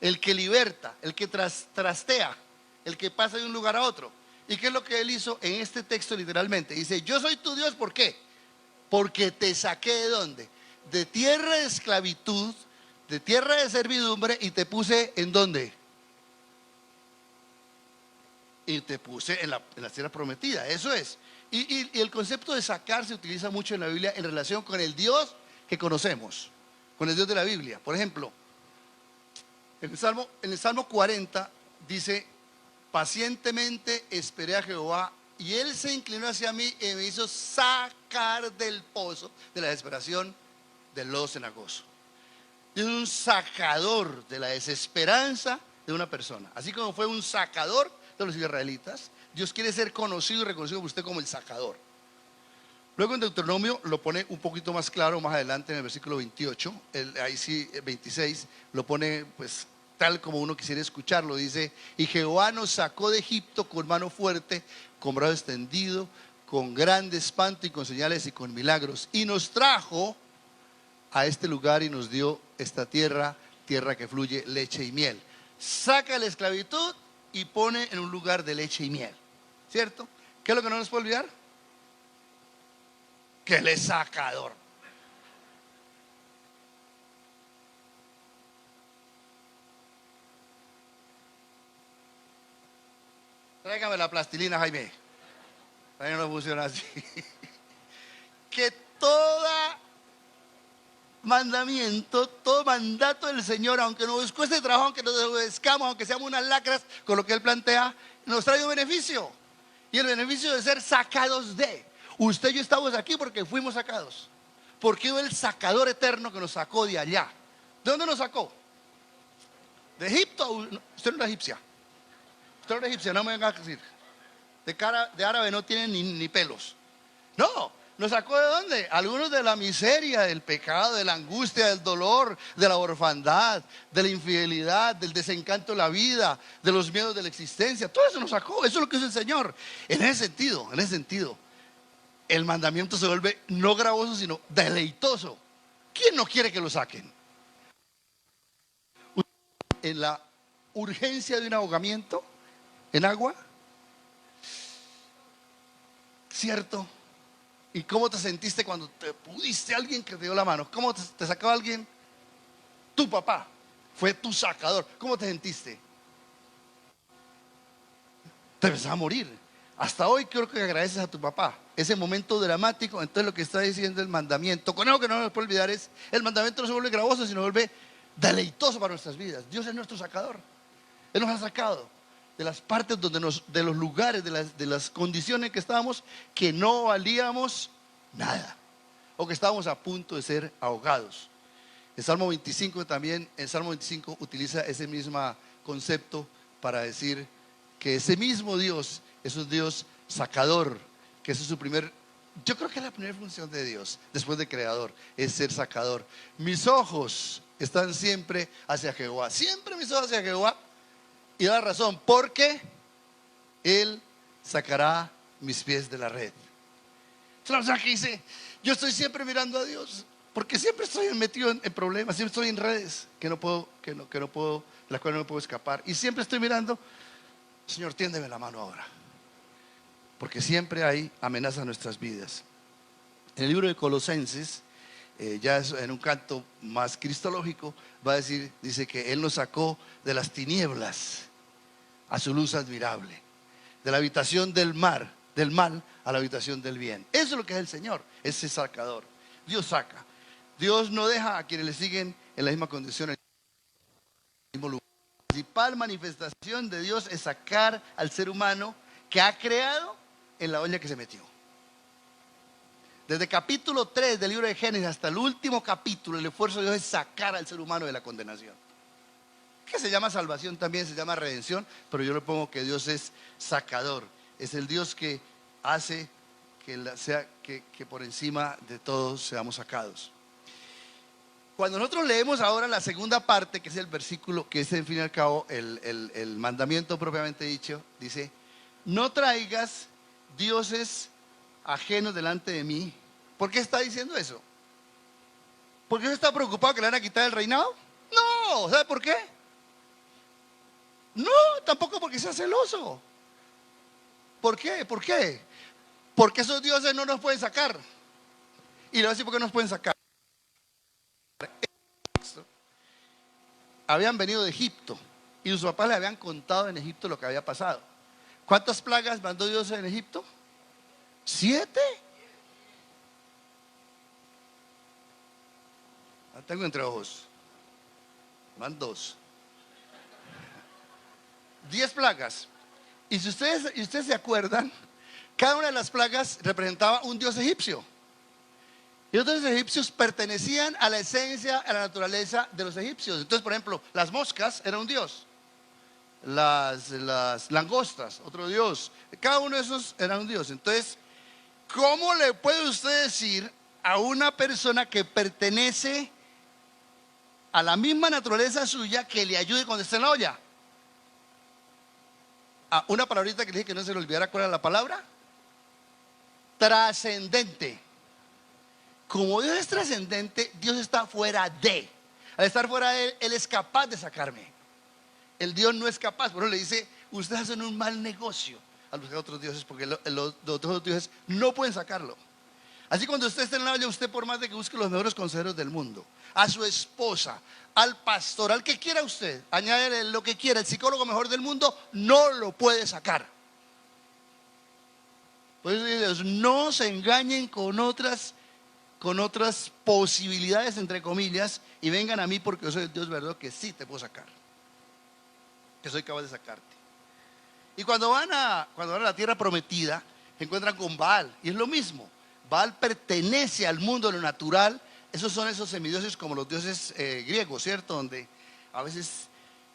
Speaker 2: el que liberta, el que trastea, el que pasa de un lugar a otro. ¿Y qué es lo que él hizo en este texto literalmente? Dice, yo soy tu Dios, ¿por qué? Porque te saqué ¿de dónde? De tierra de esclavitud, de tierra de servidumbre, y te puse ¿en dónde? Y te puse en la tierra prometida, eso es. Y el concepto de sacar se utiliza mucho en la Biblia en relación con el Dios que conocemos, con el Dios de la Biblia. Por ejemplo, en el Salmo 40 dice, pacientemente esperé a Jehová y Él se inclinó hacia mí y me hizo sacar del pozo de la desesperación del lodo cenagoso. Es un sacador de la desesperanza de una persona. Así como fue un sacador de los israelitas, Dios quiere ser conocido y reconocido por usted como el sacador. Luego en Deuteronomio lo pone un poquito más claro más adelante en el versículo 28, ahí sí 26, lo pone pues tal como uno quisiera escucharlo. Dice, y Jehová nos sacó de Egipto con mano fuerte, con brazo extendido, con grande espanto y con señales y con milagros, y nos trajo a este lugar y nos dio esta tierra, tierra que fluye leche y miel. Saca la esclavitud y pone en un lugar de leche y miel, ¿cierto? ¿Qué es lo que no nos puede olvidar? Que Él es sacador. Tráigame la plastilina, Jaime. Ahí no funciona así. Que toda mandamiento, todo mandato del Señor, aunque nos cueste trabajo, aunque nos obedezcamos, aunque seamos unas lacras con lo que Él plantea, nos trae un beneficio. Y el beneficio de ser sacados de. Usted y yo estamos aquí porque fuimos sacados. Porque fue el sacador eterno que nos sacó de allá. ¿De dónde nos sacó? ¿De Egipto? Usted no era egipcia. Usted no era egipcia, no me venga a decir. De árabe no tiene ni pelos. No, ¿Nos sacó de dónde? Algunos de la miseria, del pecado, de la angustia, del dolor, de la orfandad, de la infidelidad, del desencanto de la vida, de los miedos de la existencia. Todo eso nos sacó. Eso es lo que hizo el Señor. En ese sentido, el mandamiento se vuelve no gravoso, sino deleitoso. ¿Quién no quiere que lo saquen? En la urgencia de un ahogamiento en agua, ¿cierto? ¿Y cómo te sentiste cuando te pudiste alguien que te dio la mano? ¿Cómo te sacó alguien? Tu papá fue tu sacador. ¿Cómo te sentiste? Te empezás a morir. Hasta hoy creo que agradeces a tu papá ese momento dramático. Entonces lo que está diciendo el mandamiento, con algo que no nos puede olvidar, es el mandamiento no se vuelve gravoso, sino vuelve deleitoso para nuestras vidas. Dios es nuestro sacador. Él nos ha sacado de las partes de los lugares, de las condiciones que estábamos, que no valíamos nada, o que estábamos a punto de ser ahogados. El Salmo 25 también, el Salmo 25 utiliza ese mismo concepto para decir que ese mismo Dios es un Dios sacador, que esa es su yo creo que es la primera función de Dios, después de creador, es ser sacador. Mis ojos están siempre hacia Jehová, siempre mis ojos hacia Jehová. Y da la razón, porque Él sacará mis pies de la red. Es la persona que dice, yo estoy siempre mirando a Dios, porque siempre estoy metido en problemas, siempre estoy en redes que no puedo, de las cuales no me puedo escapar. Y siempre estoy mirando, Señor, tiéndeme la mano ahora. Porque siempre hay amenazas a nuestras vidas. En el libro de Colosenses, ya en un canto más cristológico, dice que Él nos sacó de las tinieblas a su luz admirable, de la habitación del mal a la habitación del bien. Eso es lo que es el Señor, ese sacador. Dios saca. Dios no deja a quienes le siguen en la misma condición, en el mismo lugar. La principal manifestación de Dios es sacar al ser humano que ha creado en la olla que se metió. Desde capítulo 3 del libro de Génesis hasta el último capítulo, el esfuerzo de Dios es sacar al ser humano de la condenación. Que se llama salvación también, se llama redención, pero yo le pongo que Dios es sacador. Es el Dios que hace que por encima de todos seamos sacados. Cuando nosotros leemos ahora la segunda parte, que es el versículo, que es en fin y al cabo el mandamiento propiamente dicho, dice, no traigas dioses ajenos delante de mí. ¿Por qué está diciendo eso? ¿Por qué no está preocupado que le van a quitar el reinado? No, ¿sabe por qué? No, tampoco porque sea celoso. ¿Por qué? ¿Por qué? Porque esos dioses no nos pueden sacar. Y le voy a decir por qué nos pueden sacar. Habían venido de Egipto y sus papás le habían contado en Egipto lo que había pasado. ¿Cuántas plagas mandó Dios en Egipto? 7. La tengo entre ojos. Van 2. 10 plagas. Y si ustedes se acuerdan, cada una de las plagas representaba un dios egipcio. Y los dioses egipcios pertenecían a la esencia, a la naturaleza de los egipcios. Entonces, por ejemplo, las moscas eran un dios. Las langostas, otro dios. Cada uno de esos era un dios. Entonces, ¿cómo le puede usted decir a una persona que pertenece a la misma naturaleza suya que le ayude cuando esté en la olla? Una palabrita que le dije que no se le olvidara, ¿cuál era la palabra? Trascendente. Como Dios es trascendente, Dios está fuera de. Al estar fuera de Él es capaz de sacarme. El Dios no es capaz. Por eso le dice, ustedes hacen un mal negocio al buscar otros dioses, porque los otros dioses no pueden sacarlo. Así cuando usted esté en la olla, usted por más de que busque los mejores consejeros del mundo, a su esposa, al pastor, al que quiera usted, añádele lo que quiera, el psicólogo mejor del mundo, no lo puede sacar. Por eso dice Dios, no se engañen con otras posibilidades, entre comillas, y vengan a mí porque yo soy el Dios verdadero que sí te puedo sacar, que soy capaz de sacarte. Y cuando van a la tierra prometida, se encuentran con Baal, y es lo mismo. Baal pertenece al mundo de lo natural. Esos son esos semidioses como los dioses griegos, ¿cierto? Donde a veces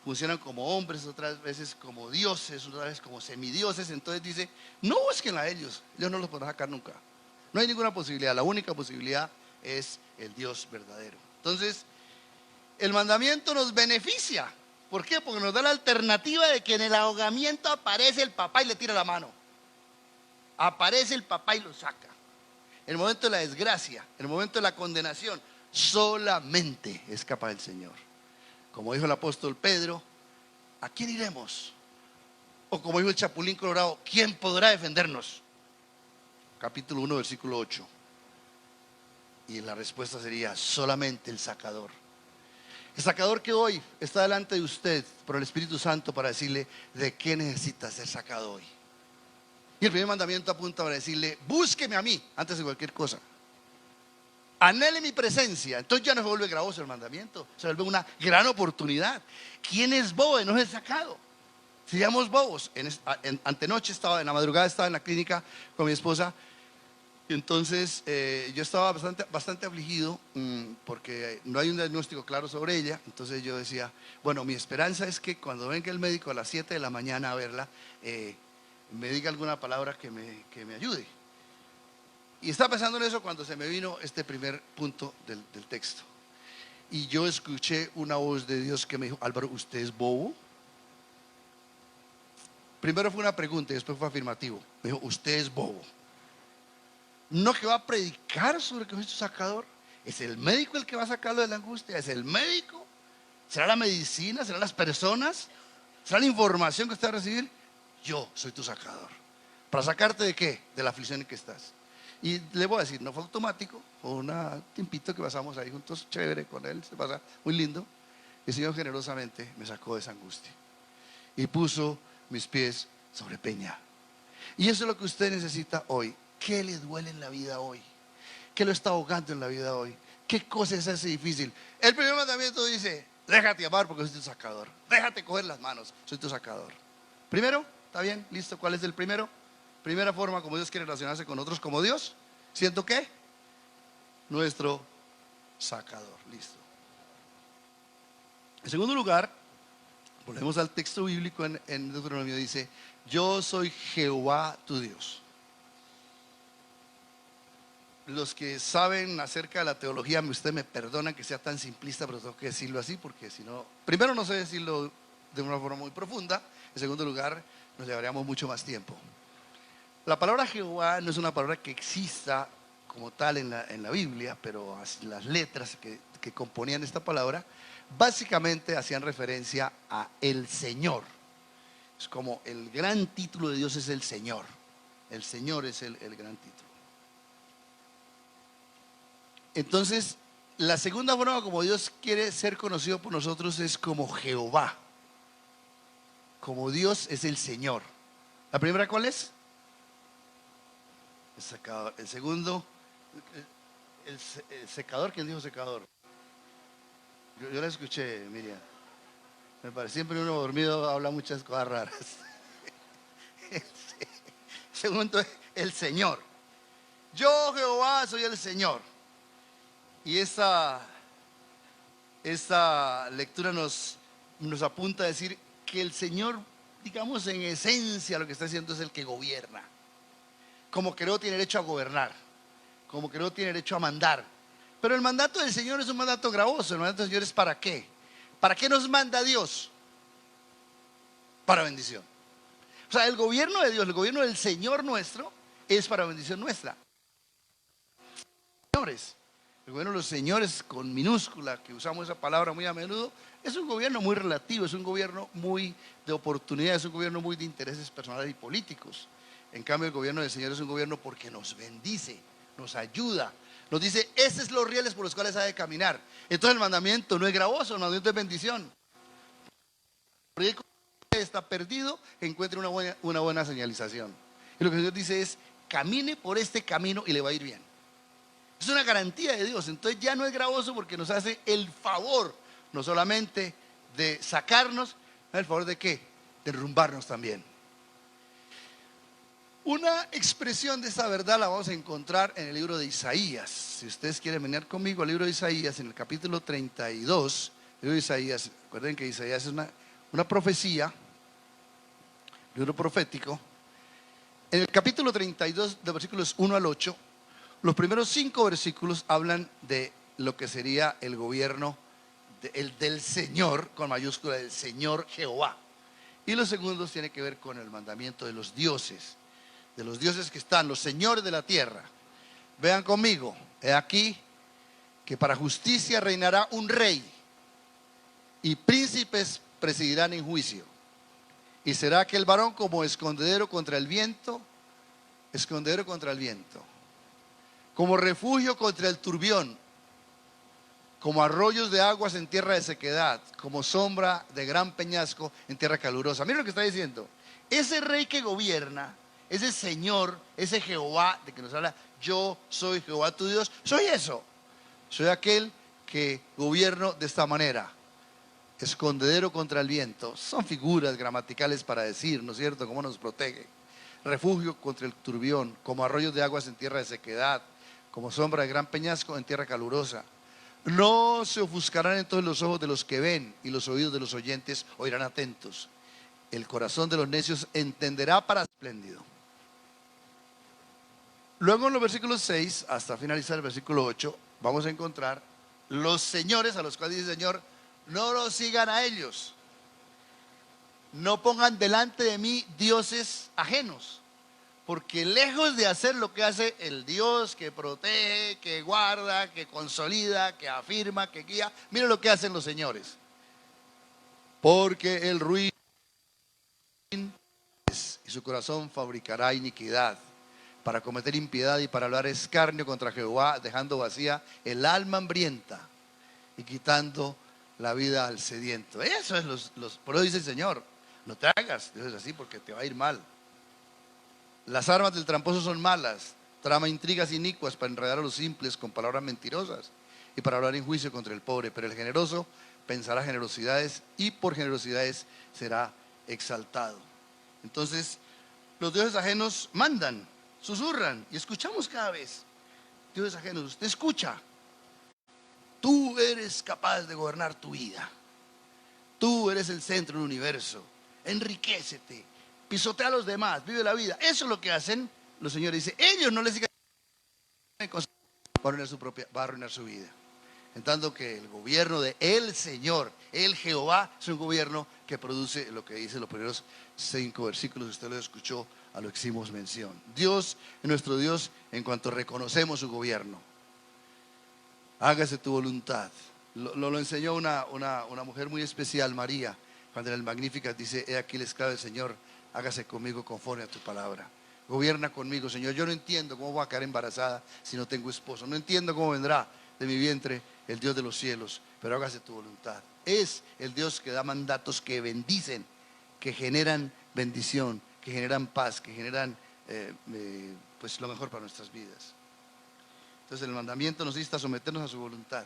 Speaker 2: funcionan como hombres, otras veces como dioses, otras veces como semidioses. Entonces dice, no busquen a ellos no los podrán sacar nunca. No hay ninguna posibilidad, la única posibilidad es el Dios verdadero. Entonces, el mandamiento nos beneficia. ¿Por qué? Porque nos da la alternativa de que en el ahogamiento aparece el papá y le tira la mano. Aparece el papá y lo saca. En el momento de la desgracia, en el momento de la condenación, solamente escapa el Señor. Como dijo el apóstol Pedro, ¿a quién iremos? O como dijo el Chapulín Colorado, ¿quién podrá defendernos? Capítulo 1, versículo 8. Y la respuesta sería, solamente el sacador. El sacador que hoy está delante de usted por el Espíritu Santo para decirle de qué necesita ser sacado hoy. Y el primer mandamiento apunta para decirle, búsqueme a mí antes de cualquier cosa. Anhele mi presencia. Entonces ya no se vuelve gravoso el mandamiento, se vuelve una gran oportunidad. ¿Quién es bobo de no ser sacado? Seríamos bobos. Antenoche estaba, en la madrugada estaba en la clínica con mi esposa. Y entonces yo estaba bastante afligido porque no hay un diagnóstico claro sobre ella. Entonces yo decía, bueno, mi esperanza es que cuando venga el médico a las 7 de la mañana a verla, me diga alguna palabra que me ayude. Y estaba pensando en eso cuando se me vino este primer punto del texto. Y yo escuché una voz de Dios que me dijo, Álvaro, ¿usted es bobo? Primero fue una pregunta y después fue afirmativo. Me dijo, ¿usted es bobo? No que va a predicar sobre que es su sacador. ¿Es el médico el que va a sacarlo de la angustia? ¿Es el médico? ¿Será la medicina? ¿Serán las personas? ¿Será la información que usted va a recibir? Yo soy tu sacador. ¿Para sacarte de qué? De la aflicción en que estás. Y le voy a decir, no fue automático, fue un tiempito que pasamos ahí juntos, chévere con él, se pasa muy lindo. El Señor generosamente me sacó de esa angustia y puso mis pies sobre peña. Y eso es lo que usted necesita hoy. ¿Qué le duele en la vida hoy? ¿Qué lo está ahogando en la vida hoy? ¿Qué cosa es así difícil? El primer mandamiento dice, déjate amar porque soy tu sacador. Déjate coger las manos, soy tu sacador. Primero, ¿está bien? ¿Listo? ¿Cuál es el primero? Primera forma como Dios quiere relacionarse con otros como Dios. ¿Siento qué? Nuestro sacador. Listo. En segundo lugar, volvemos al texto bíblico en Deuteronomio, dice, yo soy Jehová tu Dios. Los que saben acerca de la teología, usted me perdonan que sea tan simplista, pero tengo que decirlo así porque si no, primero no sé decirlo de una forma muy profunda, en segundo lugar nos llevaríamos mucho más tiempo. La palabra Jehová no es una palabra que exista como tal en la Biblia, pero las letras que componían esta palabra básicamente hacían referencia a el Señor. Es como el gran título de Dios es el Señor. El Señor es el gran título. Entonces, la segunda forma como Dios quiere ser conocido por nosotros es como Jehová. Como Dios es el Señor. ¿La primera cuál es? El secador. El segundo, el secador. ¿Quién dijo secador? Yo la escuché, Miriam. Me parece, siempre uno dormido habla muchas cosas raras. El segundo es el Señor. Yo, Jehová, soy el Señor. Y esta lectura nos apunta a decir que el Señor, digamos en esencia, lo que está haciendo es el que gobierna. Como que no tiene derecho a gobernar, como que no tiene derecho a mandar. Pero el mandato del Señor es un mandato gravoso. El mandato del Señor es ¿para qué? ¿Para qué nos manda Dios? Para bendición. O sea, el gobierno de Dios, el gobierno del Señor nuestro es para bendición nuestra. Señores, el gobierno de los señores con minúscula, que usamos esa palabra muy a menudo, es un gobierno muy relativo, es un gobierno muy de oportunidades, es un gobierno muy de intereses personales y políticos. En cambio, el gobierno del Señor es un gobierno porque nos bendice, nos ayuda, nos dice, estos son los rieles por los cuales ha de caminar. Entonces el mandamiento no es gravoso, el mandamiento es bendición. Porque está perdido, encuentre una buena señalización. Y lo que el Señor dice es, camine por este camino y le va a ir bien. Es una garantía de Dios. Entonces ya no es gravoso porque nos hace el favor, no solamente de sacarnos, ¿el favor de qué? De derrumbarnos también. Una expresión de esta verdad la vamos a encontrar en el libro de Isaías. Si ustedes quieren venir conmigo al libro de Isaías, en el capítulo 32, el libro de Isaías, recuerden que Isaías es una profecía, libro profético. En el capítulo 32, de versículos 1 al 8, Los primeros 5 versículos hablan de lo que sería el gobierno del Señor, con mayúscula, del Señor Jehová. Y los segundos tienen que ver con el mandamiento de los dioses que están, los señores de la tierra. Vean conmigo, he aquí que para justicia reinará un rey, y príncipes presidirán en juicio. Y será aquel varón como escondedero contra el viento, como refugio contra el turbión, como arroyos de aguas en tierra de sequedad, como sombra de gran peñasco en tierra calurosa. Miren lo que está diciendo. Ese rey que gobierna, ese Señor, ese Jehová de que nos habla, yo soy Jehová tu Dios, soy eso. Soy aquel que gobierno de esta manera. Escondedero contra el viento. Son figuras gramaticales para decir, ¿no es cierto?, cómo nos protege. Refugio contra el turbión, como arroyos de aguas en tierra de sequedad, como sombra de gran peñasco en tierra calurosa. No se ofuscarán entonces los ojos de los que ven, y los oídos de los oyentes oirán atentos. El corazón de los necios entenderá para espléndido. Luego en los versículos 6 hasta finalizar el versículo 8 vamos a encontrar los señores a los cuales dice el Señor: no los sigan a ellos, no pongan delante de mí dioses ajenos, porque lejos de hacer lo que hace el Dios que protege, que guarda, que consolida, que afirma, que guía, miren lo que hacen los señores. Porque el ruin y su corazón fabricará iniquidad, para cometer impiedad y para hablar escarnio contra Jehová, dejando vacía el alma hambrienta y quitando la vida al sediento. Eso es por eso dice el Señor: no te hagas, Dios es así, porque te va a ir mal. Las armas del tramposo son malas, trama intrigas inicuas para enredar a los simples con palabras mentirosas y para hablar en juicio contra el pobre. Pero el generoso pensará generosidades, y por generosidades será exaltado. Entonces, los dioses ajenos mandan, susurran, y escuchamos cada vez. Dioses ajenos, usted escucha. Tú eres capaz de gobernar tu vida. Tú eres el centro del universo. Enriquécete, pisotea a los demás, vive la vida. Eso es lo que hacen los señores. Dice, ellos no les sigan, va a arruinar su vida. En tanto que el gobierno de el Señor, el Jehová, es un gobierno que produce lo que dice los primeros 5 versículos. Usted lo escuchó, a lo que hicimos mención. Dios es nuestro Dios en cuanto reconocemos su gobierno. Hágase tu voluntad. Lo enseñó una mujer muy especial, María, cuando en el Magnificat dice: he aquí la esclava del Señor, hágase conmigo conforme a tu palabra. Gobierna conmigo, Señor. Yo no entiendo cómo voy a quedar embarazada si no tengo esposo. No entiendo cómo vendrá de mi vientre el Dios de los cielos, pero hágase tu voluntad. Es el Dios que da mandatos que bendicen, que generan bendición, que generan paz, que generan pues lo mejor para nuestras vidas. Entonces el mandamiento nos insta a someternos a su voluntad,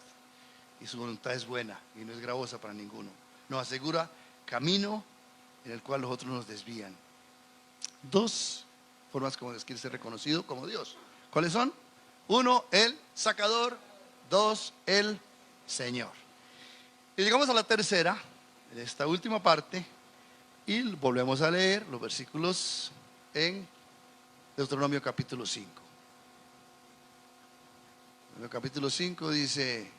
Speaker 2: y su voluntad es buena y no es gravosa para ninguno. Nos asegura camino en el cual los otros nos desvían. 2 formas como Dios quiere ser reconocido como Dios. ¿Cuáles son? 1, el sacador. 2, el Señor. Y llegamos a la tercera, en esta última parte, y volvemos a leer los versículos en Deuteronomio capítulo 5. En el capítulo 5 dice: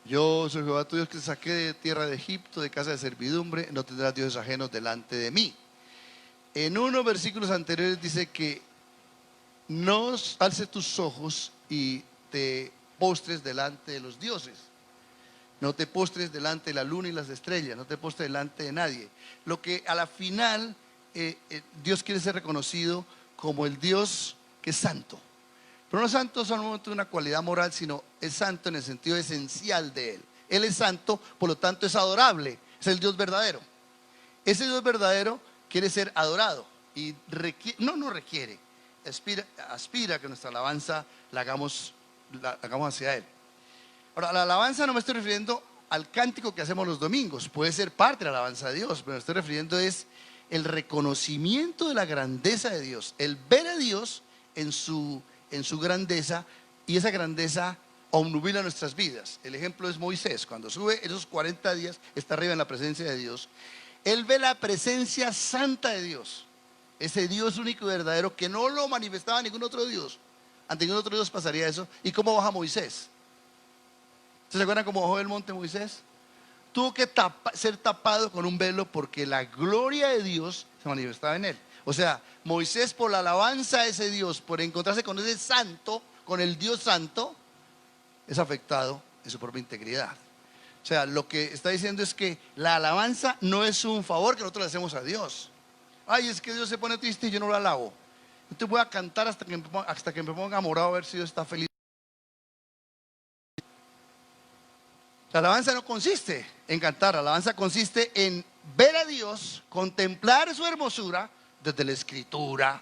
Speaker 2: yo soy Jehová tu Dios, que te saqué de tierra de Egipto, de casa de servidumbre. No tendrás dioses ajenos delante de mí. En unos versículos anteriores dice que no alces tus ojos y te postres delante de los dioses. No te postres delante de la luna y las estrellas. No te postres delante de nadie. Lo que a la final Dios quiere ser reconocido como el Dios que es santo. Pero no es santo solamente una cualidad moral, sino es santo en el sentido esencial de Él. Él es santo, por lo tanto es adorable. Es el Dios verdadero. Ese Dios verdadero quiere ser adorado y requiere, aspira a que nuestra alabanza la hagamos hacia Él. Ahora, la alabanza no me estoy refiriendo al cántico que hacemos los domingos. Puede ser parte de la alabanza de Dios, pero me estoy refiriendo es el reconocimiento de la grandeza de Dios, el ver a Dios en su grandeza, y esa grandeza obnubila nuestras vidas. El ejemplo es Moisés, cuando sube esos 40 días, está arriba en la presencia de Dios. Él ve la presencia santa de Dios, ese Dios único y verdadero que no lo manifestaba ningún otro Dios. ante ningún otro Dios pasaría eso. ¿Y cómo baja Moisés? ¿Se acuerdan cómo bajó del monte Moisés? Tuvo que ser tapado con un velo porque la gloria de Dios se manifestaba en él. O sea, Moisés, por la alabanza a ese Dios, por encontrarse con ese santo, con el Dios santo, es afectado en su propia integridad. O sea, lo que está diciendo es que la alabanza no es un favor que nosotros le hacemos a Dios. Ay, es que Dios se pone triste y yo no lo alabo. Entonces voy a cantar hasta que me ponga morado a ver si Dios está feliz. La alabanza no consiste en cantar, la alabanza consiste en ver a Dios, contemplar su hermosura desde la escritura,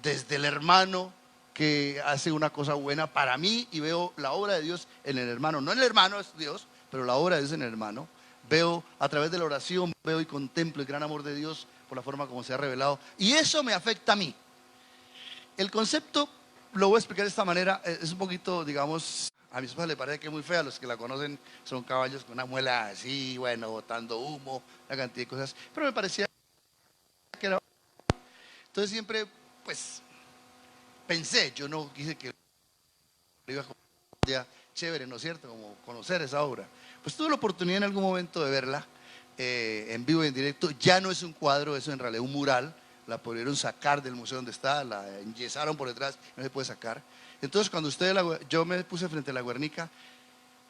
Speaker 2: desde el hermano que hace una cosa buena para mí y veo la obra de Dios en el hermano. No en el hermano es Dios, pero la obra de Dios en el hermano. Veo a través de la oración, veo y contemplo el gran amor de Dios por la forma como se ha revelado. Y eso me afecta a mí. El concepto lo voy a explicar de esta manera, es un poquito, digamos, a mi esposa le parece que es muy fea, los que la conocen son caballos con una muela así, bueno, botando humo, una cantidad de cosas, pero me parecía que era... Entonces siempre, pues, pensé, yo no quise que iba a ya chévere, ¿no es cierto? Como conocer esa obra. Pues tuve la oportunidad en algún momento de verla en vivo y en directo. Ya no es un cuadro, eso en realidad es un mural. La pudieron sacar del museo donde está, la enyesaron por detrás, no se puede sacar. Entonces cuando yo me puse frente a la Guernica,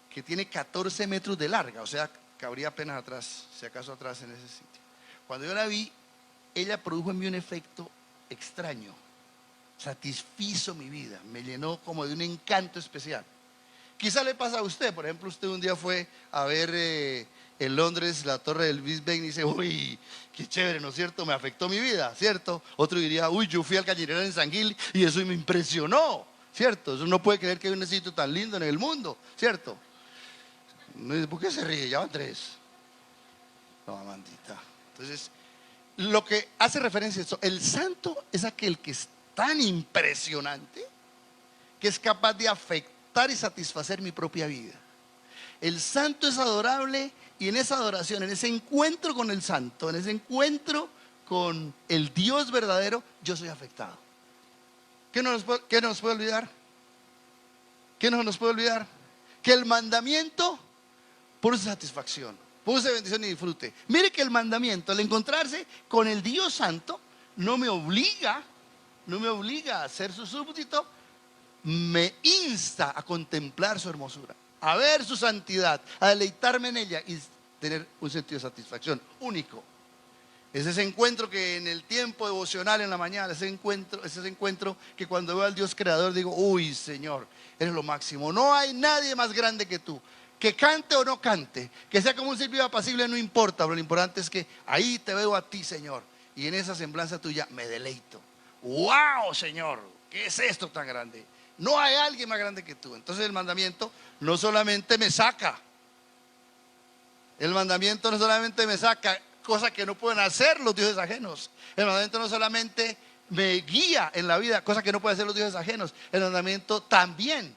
Speaker 2: que tiene 14 metros de larga, o sea, cabría apenas atrás, si acaso atrás en ese sitio. Cuando yo la vi, ella produjo en mí un efecto extraño, satisfizo mi vida, me llenó como de un encanto especial. Quizá le pasa a usted, por ejemplo, usted un día fue a ver en Londres la torre del Big Ben y dice, uy, qué chévere, ¿no es cierto? Me afectó mi vida, ¿cierto? Otro diría, uy, yo fui al Cañaveral en San Gil y eso me impresionó, ¿cierto? Eso no puede creer que hay un sitio tan lindo en el mundo, ¿cierto? ¿Por qué se ríe? Ya van 3. No, amandita. Entonces, lo que hace referencia a esto, el santo es aquel que es tan impresionante que es capaz de afectar y satisfacer mi propia vida. El santo es adorable y en esa adoración, en ese encuentro con el santo, en ese encuentro con el Dios verdadero, yo soy afectado. ¿Qué no nos puede olvidar? ¿Qué no nos puede olvidar? Que el mandamiento produce satisfacción, produce bendición y disfrute. Mire que el mandamiento, al encontrarse con el Dios santo, no me obliga a ser su súbdito, me insta a contemplar su hermosura, a ver su santidad, a deleitarme en ella y tener un sentido de satisfacción único. Es ese encuentro que en el tiempo devocional en la mañana, ese encuentro que cuando veo al Dios creador digo, uy Señor, eres lo máximo, no hay nadie más grande que tú. Que cante o no cante, que sea como un silbido apacible, no importa, pero lo importante es que ahí te veo a ti, Señor, y en esa semblanza tuya me deleito. ¡Wow, Señor! ¿Qué es esto tan grande? No hay alguien más grande que tú. Entonces el mandamiento no solamente me saca, cosa que no pueden hacer los dioses ajenos. El mandamiento no solamente me guía en la vida, cosa que no pueden hacer los dioses ajenos. El mandamiento también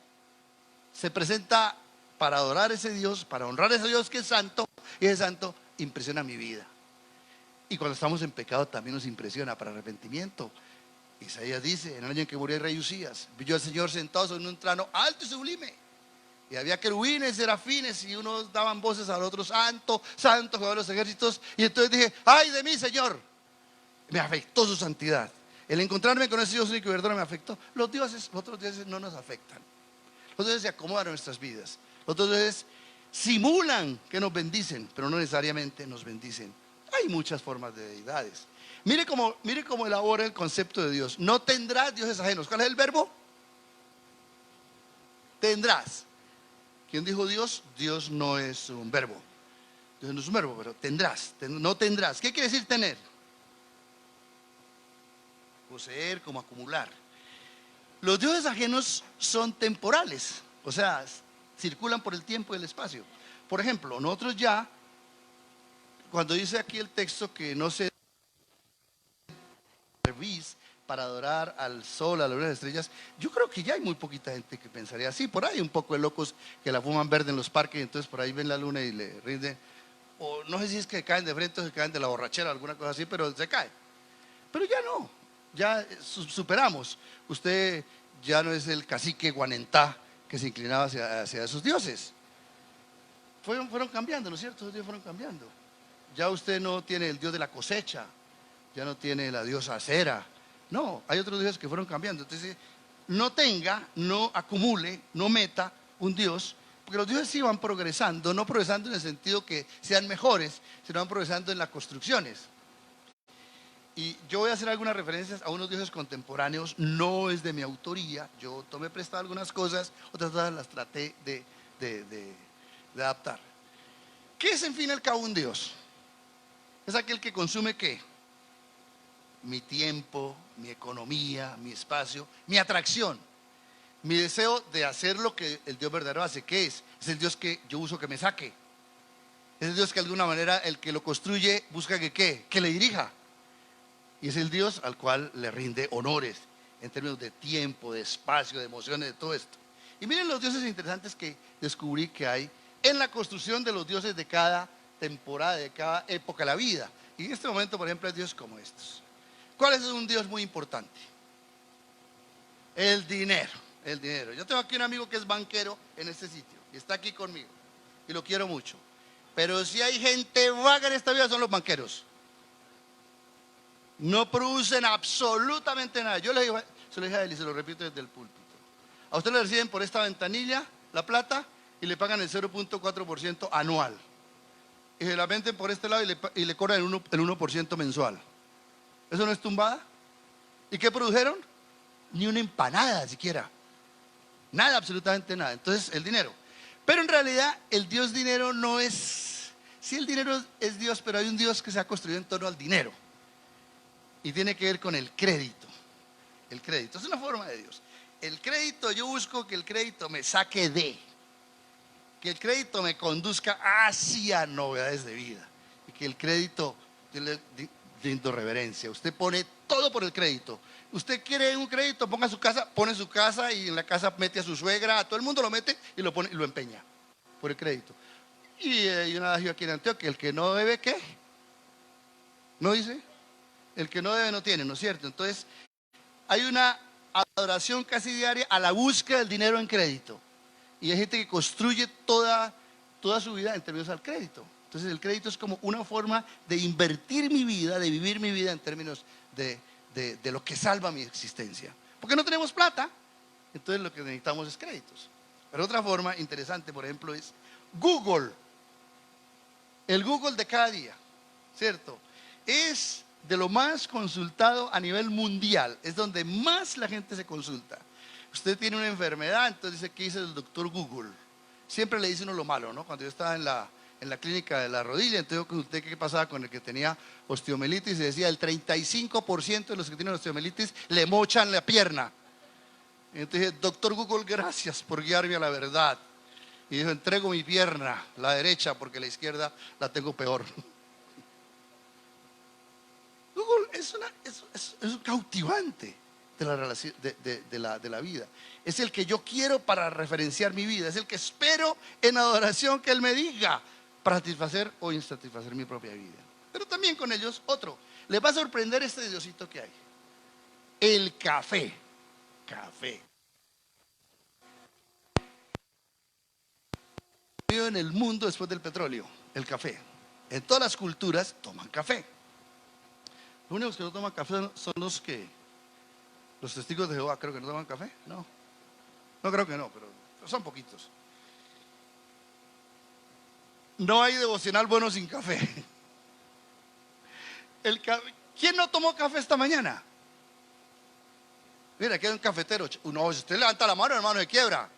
Speaker 2: se presenta para adorar a ese Dios, para honrar a ese Dios que es santo, y ese santo impresiona mi vida. Y cuando estamos en pecado también nos impresiona para arrepentimiento. Isaías dice, en el año en que murió el rey Usías, vi yo al Señor sentado sobre un trono alto y sublime, y había querubines, serafines, y unos daban voces al otro, santo, santo, Jehová de los ejércitos. Y entonces dije, ay de mí, Señor, me afectó su santidad. El encontrarme con ese Dios único y verdadero me afectó. Los otros dioses no nos afectan. Los dioses se acomodan en nuestras vidas. Los dioses simulan que nos bendicen, pero no necesariamente nos bendicen. Hay muchas formas de deidades. Mire cómo elabora el concepto de Dios. No tendrás dioses ajenos. ¿Cuál es el verbo? Tendrás. ¿Quién dijo Dios? Dios no es un verbo. Dios no es un verbo, pero tendrás. No tendrás. ¿Qué quiere decir tener? Poseer, como acumular. Los dioses ajenos son temporales, o sea, circulan por el tiempo y el espacio. Por ejemplo, nosotros ya, cuando dice aquí el texto que no se servís para adorar al sol, a la luna de las estrellas, yo creo que ya hay muy poquita gente que pensaría así. Por ahí un poco de locos que la fuman verde en los parques y entonces por ahí ven la luna y le rinden. O no sé si es que caen de frente o se caen de la borrachera o alguna cosa así, pero se cae. Pero ya no, ya superamos. Usted ya no es el cacique Guanentá que se inclinaba hacia esos dioses. Fueron cambiando, ¿no es cierto? Esos dioses fueron cambiando. Ya usted no tiene el dios de la cosecha, ya no tiene la diosa Acera. No, hay otros dioses que fueron cambiando. Entonces, no acumule, no meta un dios, porque los dioses sí van progresando, no progresando en el sentido que sean mejores, sino van progresando en las construcciones. Y yo voy a hacer algunas referencias a unos dioses contemporáneos, no es de mi autoría, yo tomé prestado algunas cosas, otras cosas las traté de adaptar. ¿Qué es en fin al cabo un dios? Es aquel que consume ¿qué? Mi tiempo, mi economía, mi espacio, mi atracción, mi deseo de hacer lo que el Dios verdadero hace. ¿Qué es? Es el Dios que yo uso que me saque. Es el Dios que de alguna manera el que lo construye busca que ¿qué? Que le dirija. Y es el Dios al cual le rinde honores en términos de tiempo, de espacio, de emociones, de todo esto. Y miren los dioses interesantes que descubrí que hay en la construcción de los dioses de cada temporada, de cada época de la vida. Y en este momento, por ejemplo, hay dioses como estos. ¿Cuál es un dios muy importante? El dinero, el dinero. Yo tengo aquí un amigo que es banquero en este sitio y está aquí conmigo y lo quiero mucho. Pero si hay gente vaga en esta vida son los banqueros. No producen absolutamente nada. Yo se lo dije a él y se lo repito desde el púlpito. A usted le reciben por esta ventanilla la plata y le pagan el 0.4% anual. Y se la venden por este lado y le cobran el 1% mensual. ¿Eso no es tumbada? ¿Y qué produjeron? Ni una empanada siquiera. Nada, absolutamente nada. Entonces, el dinero. Pero en realidad, el Dios dinero no es... Sí, el dinero es Dios, pero hay un Dios que se ha construido en torno al dinero. Y tiene que ver con el crédito. El crédito es una forma de Dios. El crédito, yo busco que el crédito me saque de. Que el crédito me conduzca hacia novedades de vida. Y que el crédito, lindo reverencia. Usted pone todo por el crédito. Usted quiere un crédito, pone su casa y en la casa mete a su suegra, a todo el mundo lo mete y lo pone y lo empeña por el crédito. Y hay una adagio aquí en Antioquia, el que no debe, ¿qué? ¿No dice? El que no debe no tiene, ¿no es cierto? Entonces, hay una adoración casi diaria a la búsqueda del dinero en crédito. Y hay gente que construye toda su vida en términos al crédito. Entonces, el crédito es como una forma de invertir mi vida, de vivir mi vida en términos de lo que salva mi existencia. Porque no tenemos plata, entonces lo que necesitamos es créditos. Pero otra forma interesante, por ejemplo, es Google. El Google de cada día, ¿cierto? Es de lo más consultado a nivel mundial, es donde más la gente se consulta. Usted tiene una enfermedad, entonces dice, ¿qué dice el doctor Google? Siempre le dice uno lo malo, ¿no? Cuando yo estaba en la clínica de la rodilla, entonces yo consulté qué pasaba con el que tenía osteomelitis y decía, el 35% de los que tienen osteomelitis le mochan la pierna. Entonces dije, doctor Google, gracias por guiarme a la verdad. Y dijo, entrego mi pierna, la derecha, porque la izquierda la tengo peor. Google es un cautivante de la relación, de la vida. Es el que yo quiero para referenciar mi vida. Es el que espero en adoración que Él me diga para satisfacer o insatisfacer mi propia vida. Pero también con ellos otro. Les va a sorprender este diosito que hay. El café. Café. En el mundo después del petróleo, el café. En todas las culturas toman café. Los únicos que no toman café son los testigos de Jehová. Creo que no toman café. No creo que no, pero son poquitos. No hay devocional bueno sin café. ¿Quién no tomó café esta mañana? Mira, aquí hay un cafetero. No, si usted levanta la mano, hermano, se quiebra.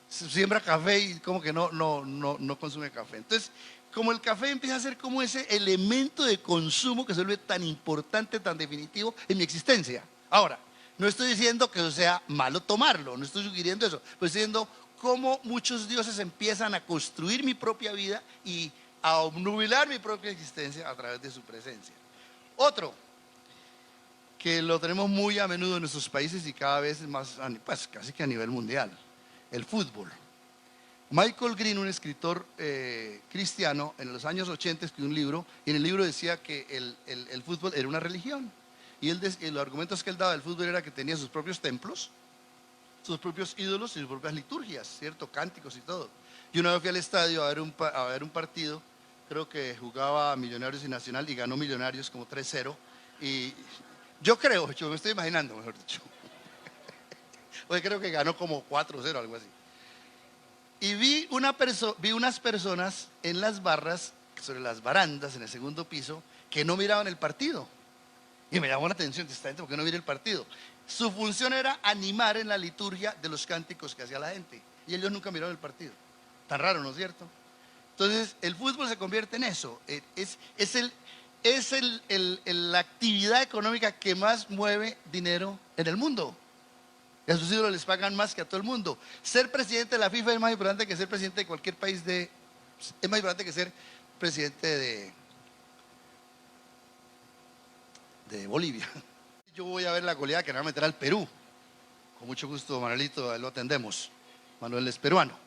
Speaker 2: Siembra café y como que no consume café. Entonces, como el café empieza a ser como ese elemento de consumo que se vuelve tan importante, tan definitivo en mi existencia. Ahora, no estoy diciendo que sea malo tomarlo, no estoy sugiriendo eso, estoy diciendo cómo muchos dioses empiezan a construir mi propia vida y a obnubilar mi propia existencia a través de su presencia. Otro, que lo tenemos muy a menudo en nuestros países y cada vez más, pues casi que a nivel mundial, el fútbol. Michael Green, un escritor cristiano, en los años 80 escribió un libro y en el libro decía que el fútbol era una religión. Y los argumentos que él daba del fútbol era que tenía sus propios templos, sus propios ídolos y sus propias liturgias, ¿cierto? Cánticos y todo. Yo una vez fui al estadio a ver un partido, creo que jugaba Millonarios y Nacional y ganó Millonarios como 3-0. Y yo me estoy imaginando, mejor dicho. Hoy creo que ganó como 4-0, algo así. Y vi unas personas en las barras, sobre las barandas, en el segundo piso, que no miraban el partido. Y me llamó la atención, esta gente, ¿por qué no mira el partido? Su función era animar en la liturgia de los cánticos que hacía la gente. Y ellos nunca miraron el partido. Tan raro, ¿no es cierto? Entonces, el fútbol se convierte en eso. Es la actividad económica que más mueve dinero en el mundo. Y a sus ídolos les pagan más que a todo el mundo. Ser presidente de la FIFA es más importante que ser presidente de cualquier país es más importante que ser presidente de Bolivia. Yo voy a ver la goleada que le van a meter al Perú. Con mucho gusto, Manuelito, lo atendemos. Manuel es peruano.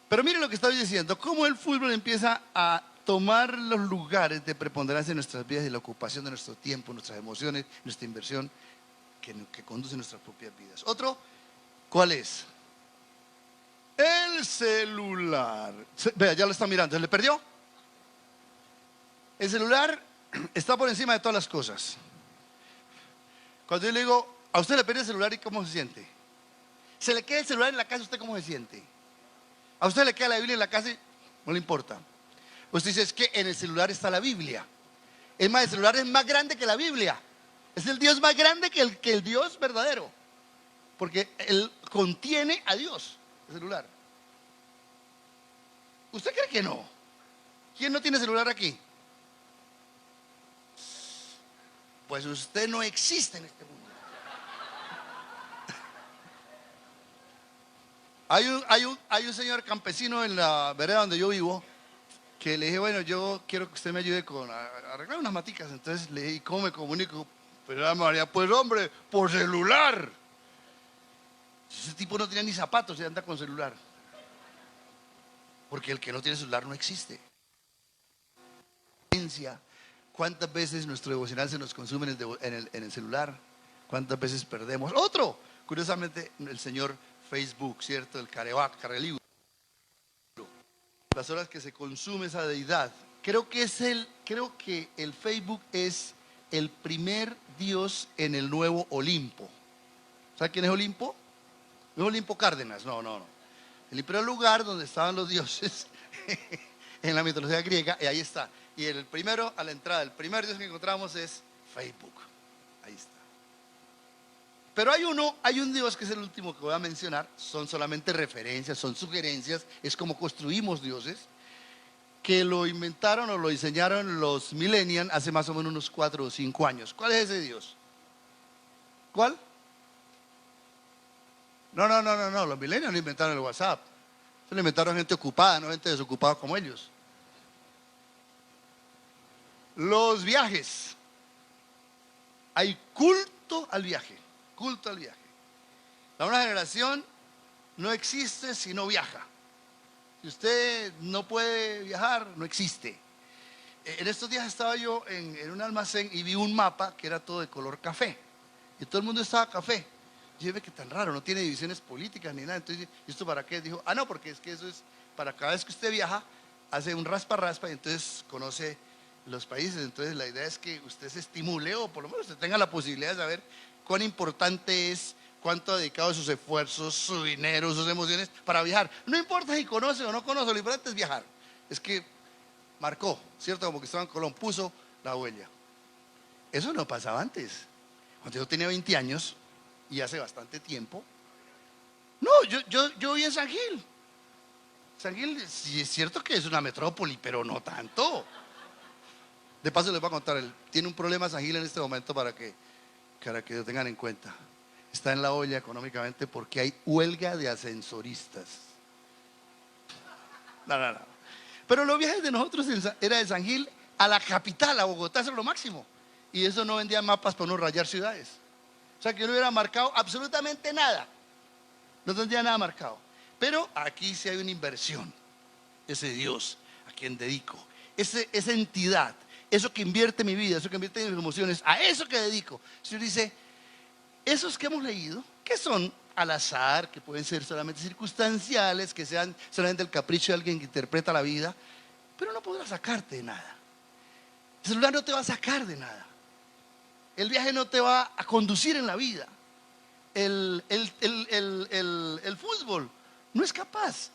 Speaker 2: Pero mire lo que estoy diciendo, cómo el fútbol empieza a tomar los lugares de preponderancia en nuestras vidas y la ocupación de nuestro tiempo, nuestras emociones, nuestra inversión que conduce nuestras propias vidas. Otro, ¿cuál es? El celular. Vea, ya lo está mirando, ¿se le perdió? El celular está por encima de todas las cosas. Cuando yo le digo, a usted le pierde el celular, ¿y cómo se siente? Se le queda el celular en la casa, ¿usted cómo se siente? A usted le queda la Biblia en la casa y no le importa. Usted dice, es que en el celular está la Biblia. Es más, el celular es más grande que la Biblia. Es el Dios más grande que el Dios verdadero. Porque él contiene a Dios, el celular. ¿Usted cree que no? ¿Quién no tiene celular aquí? Pues usted no existe en este mundo. Hay un señor campesino en la vereda donde yo vivo que le dije, bueno, yo quiero que usted me ayude a arreglar unas maticas. Entonces le dije, ¿y cómo me comunico? Pero María, pues hombre, por celular. Ese tipo no tiene ni zapatos y anda con celular. Porque el que no tiene celular no existe. ¿Cuántas veces nuestro devocional se nos consume en el celular? ¿Cuántas veces perdemos? Otro, curiosamente, el señor Facebook, ¿cierto? El carelibro. Las horas que se consume esa deidad. Creo que el Facebook es el primer Dios en el nuevo Olimpo. ¿Sabe quién es Olimpo? No es Olimpo Cárdenas, no. El Olimpo era el lugar donde estaban los dioses en la mitología griega, y ahí está. Y el primero, a la entrada, el primer Dios que encontramos es Facebook. Ahí está. Pero hay un Dios que es el último que voy a mencionar. Son solamente referencias, son sugerencias. Es como construimos dioses, que lo inventaron o lo diseñaron los millennials hace más o menos unos 4 o 5 años. ¿Cuál es ese Dios? ¿Cuál? No, los millennials no inventaron el WhatsApp. Se lo inventaron gente ocupada, no gente desocupada como ellos. Los viajes. Hay culto al viaje. Culto al viaje. La nueva generación no existe si no viaja. Si usted no puede viajar, no existe. En estos días estaba yo en un almacén y vi un mapa que era todo de color café. Y todo el mundo estaba café. Yo dije, qué tan raro, no tiene divisiones políticas ni nada. Entonces, ¿y esto para qué? Dijo, no, porque es que eso es para cada vez que usted viaja, hace un raspa y entonces conoce los países. Entonces la idea es que usted se estimule, o por lo menos usted tenga la posibilidad de saber cuán importante es, cuánto ha dedicado sus esfuerzos, su dinero, sus emociones para viajar. No importa si conoce o no conoce, lo importante es viajar. Es que marcó, ¿cierto? Como Cristóbal Colón puso la huella. Eso no pasaba antes. Cuando yo tenía 20 años, y hace bastante tiempo. No, yo viví en San Gil. San Gil sí es cierto que es una metrópoli, pero no tanto. De paso les voy a contar, él tiene un problema San Gil en este momento para que lo tengan en cuenta. Está en la olla económicamente porque hay huelga de ascensoristas. No. Pero los viajes de nosotros era de San Gil a la capital, a Bogotá, eso es lo máximo. Y eso no vendía mapas para no rayar ciudades. O sea que yo no hubiera marcado absolutamente nada. No tendría nada marcado. Pero aquí sí hay una inversión. Ese Dios a quien dedico. Esa entidad. Eso que invierte mi vida, eso que invierte mis emociones. A eso que dedico. El Señor dice, esos que hemos leído, que son al azar, que pueden ser solamente circunstanciales, que sean solamente el capricho de alguien que interpreta la vida, pero no podrá sacarte de nada. El celular no te va a sacar de nada. El viaje no te va a conducir en la vida. El fútbol no es capaz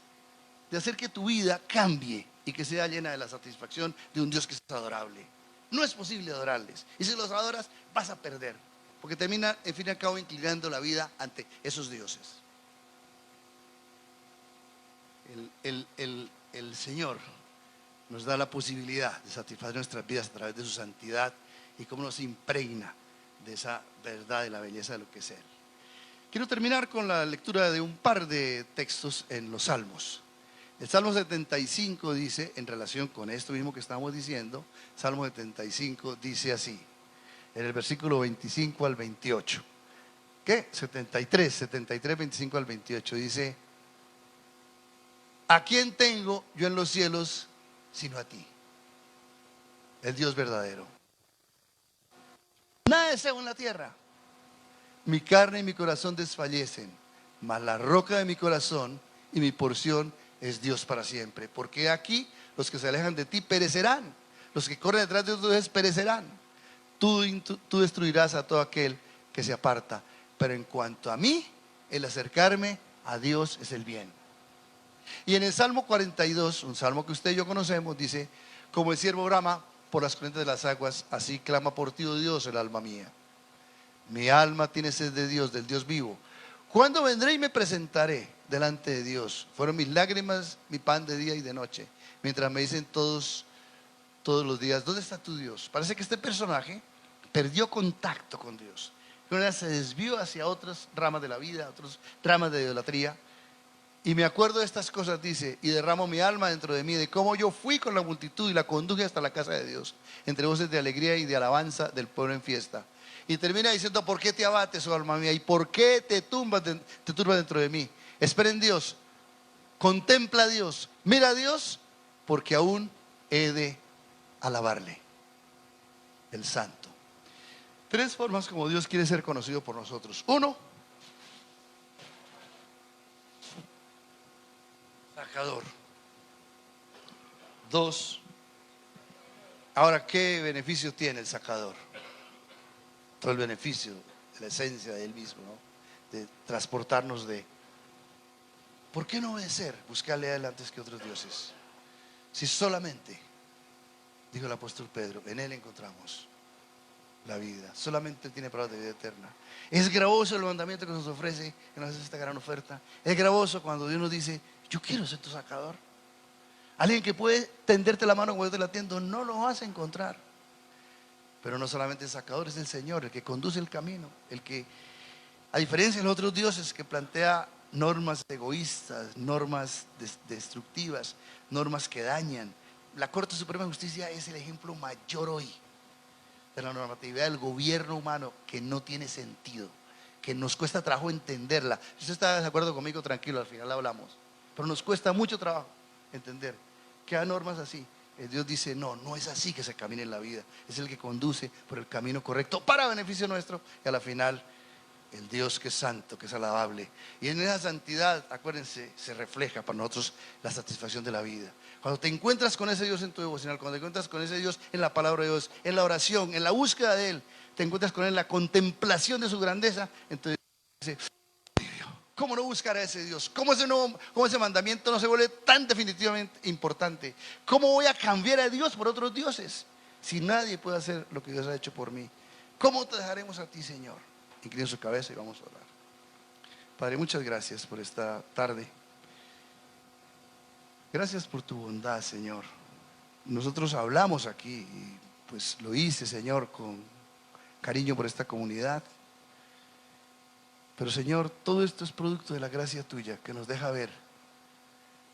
Speaker 2: de hacer que tu vida cambie y que sea llena de la satisfacción de un Dios que es adorable. No es posible adorarles. Y si los adoras, vas a perder. Porque termina, en fin y al cabo, inclinando la vida ante esos dioses. El Señor nos da la posibilidad de satisfacer nuestras vidas a través de su santidad y cómo nos impregna de esa verdad de la belleza de lo que es Él. Quiero terminar con la lectura de un par de textos en los Salmos. El Salmo 75 dice, en relación con esto mismo que estamos diciendo, Salmo 75 dice así, en el versículo 25 al 28. ¿Qué? 73, 25 al 28 dice: ¿a quién tengo yo en los cielos sino a ti, el Dios verdadero? Nada deseo en la tierra. Mi carne y mi corazón desfallecen, mas la roca de mi corazón y mi porción es Dios para siempre. Porque aquí los que se alejan de ti perecerán, los que corren detrás de tus dioses perecerán. Tú destruirás a todo aquel que se aparta, pero en cuanto a mí, el acercarme a Dios es el bien. Y en el Salmo 42, un salmo que usted y yo conocemos, dice: como el ciervo brama por las corrientes de las aguas, así clama por ti, oh Dios, el alma mía. Mi alma tiene sed de Dios, del Dios vivo. ¿Cuándo vendré y me presentaré delante de Dios? Fueron mis lágrimas mi pan de día y de noche, mientras me dicen todos los días: ¿dónde está tu Dios? Parece que este personaje perdió contacto con Dios. Se desvió hacia otras ramas de la vida, otras ramas de idolatría. Y me acuerdo de estas cosas, dice, y derramo mi alma dentro de mí, de cómo yo fui con la multitud y la conduje hasta la casa de Dios, entre voces de alegría y de alabanza del pueblo en fiesta. Y termina diciendo: ¿por qué te abates, oh alma mía? ¿Y por qué te turbas dentro de mí? Espera en Dios, contempla a Dios, mira a Dios, porque aún he de alabarle, el Santo. Tres formas como Dios quiere ser conocido por nosotros. Uno, sacador. Dos, ahora, ¿qué beneficio tiene el sacador? Todo el beneficio de la esencia de él mismo, ¿no? De transportarnos de... ¿Por qué no obedecer? Buscarle a él antes que otros dioses. Si solamente, dijo el apóstol Pedro, en él encontramos la vida. Solamente tiene palabras de vida eterna. Es gravoso el mandamiento que nos ofrece, que nos hace esta gran oferta. Es gravoso cuando Dios nos dice: yo quiero ser tu sacador. Alguien que puede tenderte la mano como yo te la tiendo, no lo vas a encontrar. Pero no solamente el sacador, es el Señor, el que conduce el camino, el que, a diferencia de los otros dioses, que plantea normas egoístas, normas destructivas, normas que dañan. La Corte Suprema de Justicia es el ejemplo mayor hoy de la normatividad del gobierno humano, que no tiene sentido, que nos cuesta trabajo entenderla. Si usted está de acuerdo conmigo, tranquilo, al final hablamos. Pero nos cuesta mucho trabajo entender que hay normas así. Dios dice: no, no es así que se camina en la vida. Es el que conduce por el camino correcto para beneficio nuestro, y a la final el Dios que es santo, que es alabable. Y en esa santidad, acuérdense, se refleja para nosotros la satisfacción de la vida. Cuando te encuentras con ese Dios en tu devocional, cuando te encuentras con ese Dios en la palabra de Dios, en la oración, en la búsqueda de Él, te encuentras con Él en la contemplación de su grandeza, entonces dices: ¿cómo no buscar a ese Dios? ¿Cómo ese mandamiento no se vuelve tan definitivamente importante? ¿Cómo voy a cambiar a Dios por otros dioses si nadie puede hacer lo que Dios ha hecho por mí? ¿Cómo te dejaremos a ti, Señor? Inclina su cabeza y vamos a orar. Padre, muchas gracias por esta tarde. Gracias por tu bondad, Señor. Nosotros hablamos aquí y pues lo hice, Señor, con cariño por esta comunidad. Pero, Señor, todo esto es producto de la gracia tuya, que nos deja ver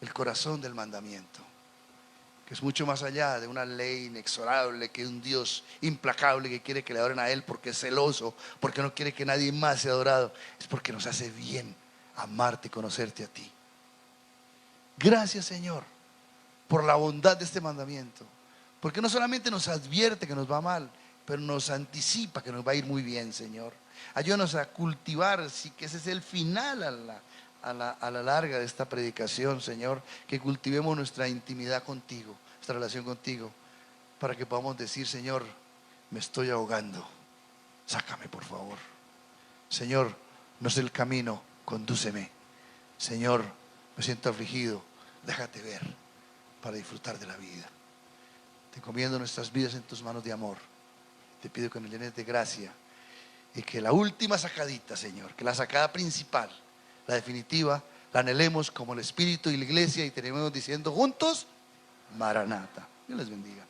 Speaker 2: el corazón del mandamiento, que es mucho más allá de una ley inexorable, que un Dios implacable que quiere que le adoren a Él porque es celoso, porque no quiere que nadie más sea adorado. Es porque nos hace bien amarte y conocerte a ti. Gracias, Señor, por la bondad de este mandamiento, porque no solamente nos advierte que nos va mal, pero nos anticipa que nos va a ir muy bien, Señor. Ayúdanos a cultivar, sí, que ese es el final a la larga de esta predicación, Señor, que cultivemos nuestra intimidad contigo, nuestra relación contigo, para que podamos decir, Señor, me estoy ahogando, sácame por favor. Señor, no sé el camino, condúceme. Señor, me siento afligido, déjate ver para disfrutar de la vida. Te encomiendo nuestras vidas en tus manos de amor. Te pido que nos llenes de gracia y que la última sacadita, Señor, que la sacada principal, la definitiva, la anhelemos como el Espíritu y la iglesia y terminemos diciendo juntos, Maranata. Dios les bendiga.